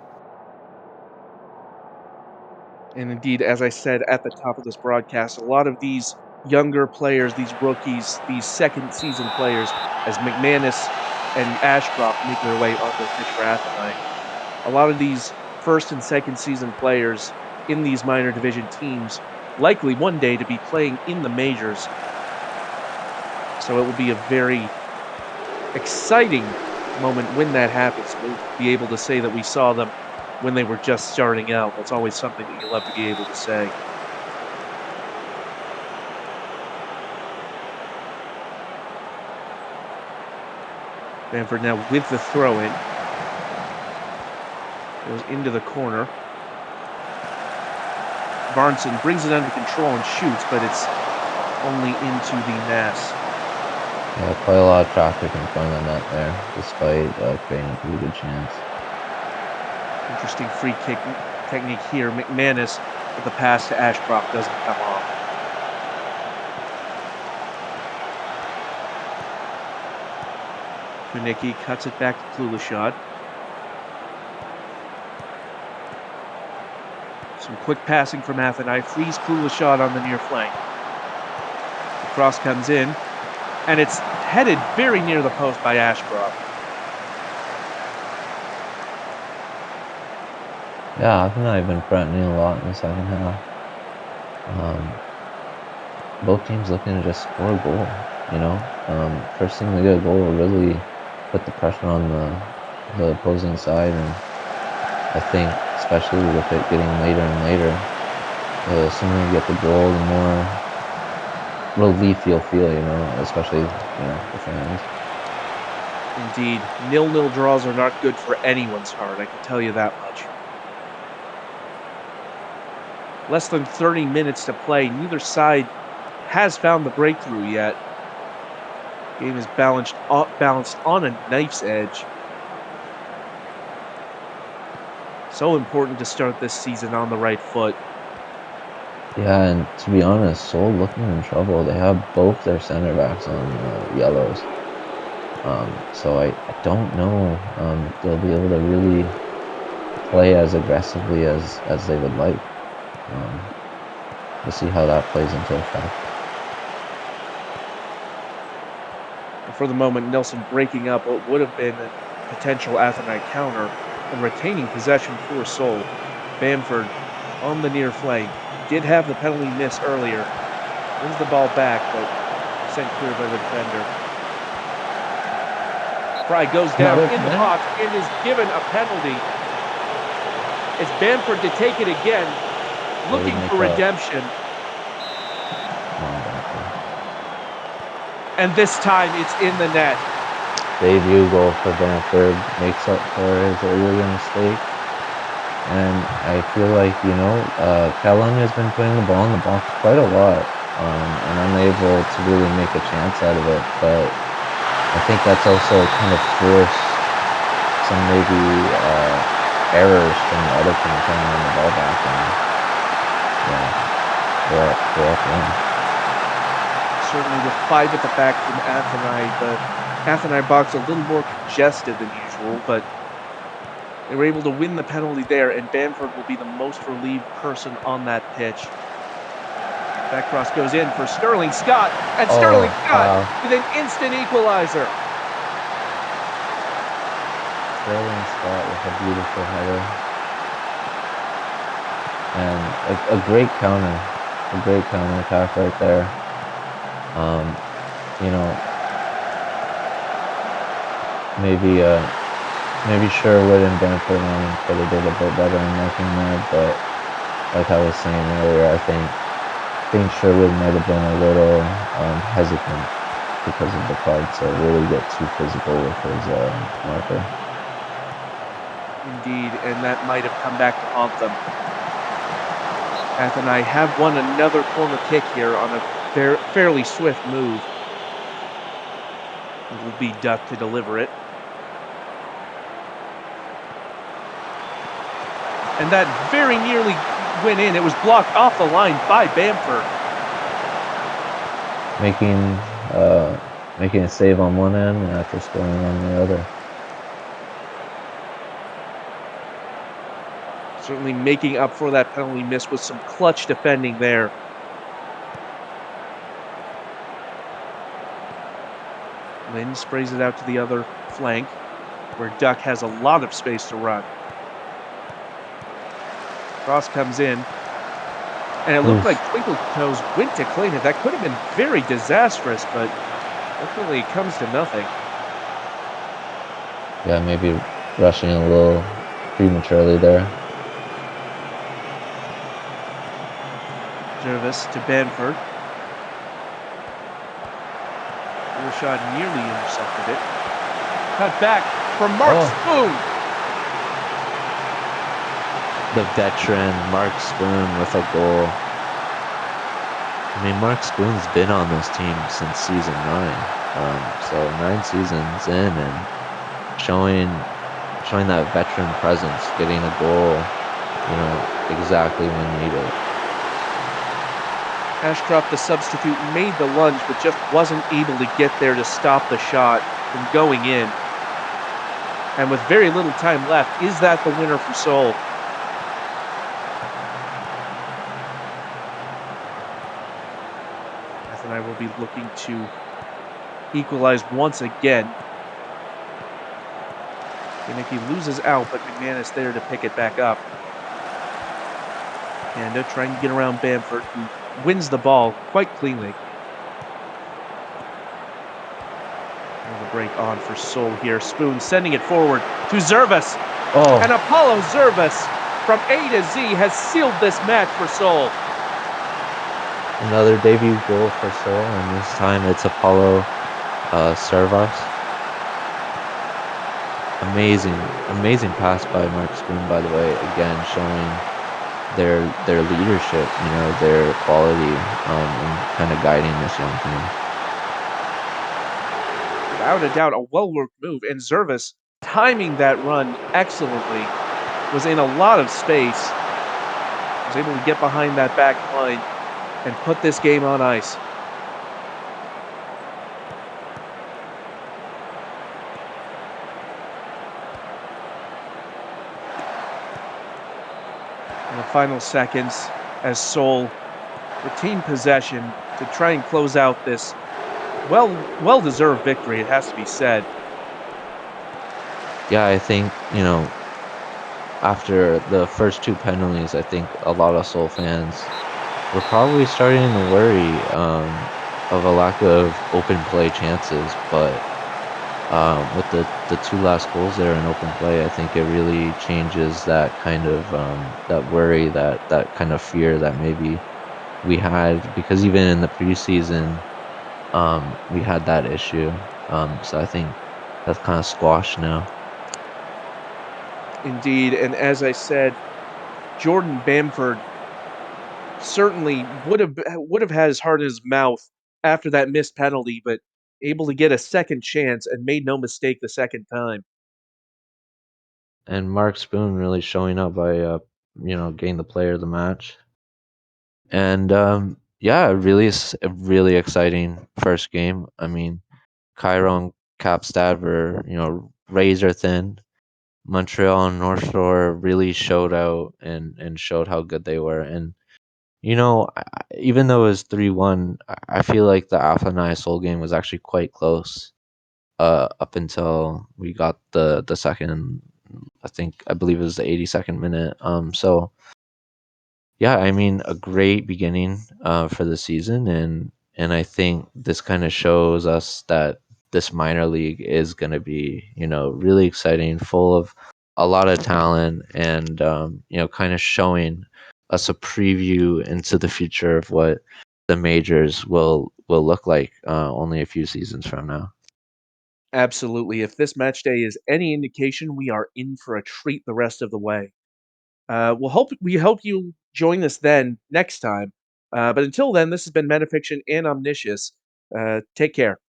And indeed, as I said at the top of this broadcast, a lot of these younger players, these rookies, these second season players, as McManus and Ashcroft make their way onto the pitch for Athenai, a lot of these first and second season players in these minor division teams likely one day to be playing in the majors. So it will be a very exciting moment when that happens. We'll be able to say that we saw them when they were just starting out. That's always something that you love to be able to say. Bamford now with the throw in. Goes into the corner. Barnson brings it under control and shoots, but it's only into the mass. Yeah, quite a lot of traffic in front of the net there, despite creating a pretty good chance. Interesting free kick technique here. McManus, but the pass to Ashcroft doesn't come off. Kunicki cuts it back to Kulishad. Some quick passing from Athenai frees Kulishad on the near flank. The cross comes in, and it's headed very near the post by Ashcroft. Yeah, I think I've been threatening a lot in the second half. Both teams looking to just score a goal. First thing they get a goal will really put the pressure on the opposing side, and I think especially with it getting later and later, the sooner you get the goal, the more relief you'll feel. Especially the fans. Indeed, nil-nil draws are not good for anyone's heart, I can tell you that much. Less than 30 minutes to play. Neither side has found the breakthrough yet. Game is balanced on a knife's edge. So important to start this season on the right foot. Yeah, and to be honest, Seoul looking in trouble. They have both their center backs on yellows. So I don't know if they'll be able to really play as aggressively as they would like. Um, we'll see how that plays into effect. For the moment, Nelson breaking up what would have been a potential Athenai counter and retaining possession for Seoul. Bamford on the near flank did have the penalty miss earlier. Wins the ball back, but sent clear by the defender. Fry goes down Another in the pen? box and is given a penalty. It's Bamford to take it again, Really looking make for a redemption, come on, Bamford. and this time it's in the net. Debut goal for Bamford makes up for his earlier mistake. And I feel like, Catalonia has been putting the ball in the box quite a lot and unable to really make a chance out of it. But I think that's also kind of forced some maybe errors from the other team trying to win the ball back and, go up one. Certainly with 5 at the back from Athenai, the Athenai box a little more congested than usual, but they were able to win the penalty there, and Bamford will be the most relieved person on that pitch. That cross goes in for Sterling Scott, and Oh, Sterling Scott wow. with an instant equalizer. Sterling Scott with a beautiful header. and a great counter attack right there. Um, you know, maybe maybe Sherwood and Bamford could have did a bit better in marking that, but like I was saying earlier, I think Sherwood might have been a little hesitant because of the card to really get too physical with his marker. Indeed, and that might have come back to haunt them. Athenai have won another corner kick here on a fairly swift move. It'll be Duck to deliver it. And that very nearly went in. It was blocked off the line by Bamford. Making making a save on one end and after scoring on the other. Certainly making up for that penalty miss with some clutch defending there. Lynn sprays it out to the other flank, where Duck has a lot of space to run. Cross comes in, and it looked Oof. like Twinkle Toes went to claim it. That could have been very disastrous, but ultimately it comes to nothing. Yeah, maybe rushing a little prematurely there. Jervis to Banford. Rear shot nearly intercepted it. Cut back from Mark Oh, Spoon. the veteran Mark Spoon with a goal. I mean, Mark Spoon's been on this team since season 9. So 9 seasons in and showing showing that veteran presence, getting a goal, exactly when needed. Ashcroft, the substitute, made the lunge, but just wasn't able to get there to stop the shot from going in. And with very little time left, is that the winner for Seoul? Beth and I will be looking to equalize once again. Kinnicky loses out, but McManus there to pick it back up. Kanda trying to get around Bamford, who wins the ball quite cleanly. Another break on for Seoul here. Spoon sending it forward to Zervas. Oh, And Apollo Zervas from A to Z has sealed this match for Seoul. another debut goal for Seoul, and this time it's Apollo Servas. Amazing pass by Mark Spoon, by the way. Again, showing their leadership, their quality, and kind of guiding this young team. Without a doubt, a well-worked move. And Zervas, timing that run excellently, was in a lot of space, was able to get behind that back line and put this game on ice. In the final seconds, as Seoul retained possession to try and close out this well-deserved victory, it has to be said. Yeah, I think after the first two penalties, I think a lot of Seoul fans were probably starting to worry of a lack of open play chances, but with the two last goals there in open play, I think it really changes that kind of that worry, that kind of fear that maybe we had, because even in the preseason, we had that issue. So I think that's kind of squashed now. Indeed, and as I said, Jordan Bamford certainly would have had his heart in his mouth after that missed penalty, but able to get a second chance and made no mistake the second time. And Mark Spoon really showing up by getting the player of the match. And yeah, a really exciting first game. I mean, Cairo and Capstad were razor thin. Montreal and North Shore really showed out and showed how good they were. And even though it was 3-1, I feel like the Athenai Seoul game was actually quite close up until we got the second. I believe it was the 82nd minute. So Yeah, I mean, a great beginning for the season, and I think this kind of shows us that this minor league is going to be, really exciting, full of a lot of talent, and kind of showing us a preview into the future of what the majors will look like only a few seasons from now. Absolutely. If this match day is any indication, we are in for a treat the rest of the way. We hope you join us then next time. But until then, this has been Metafiction and Omniscious. Take care.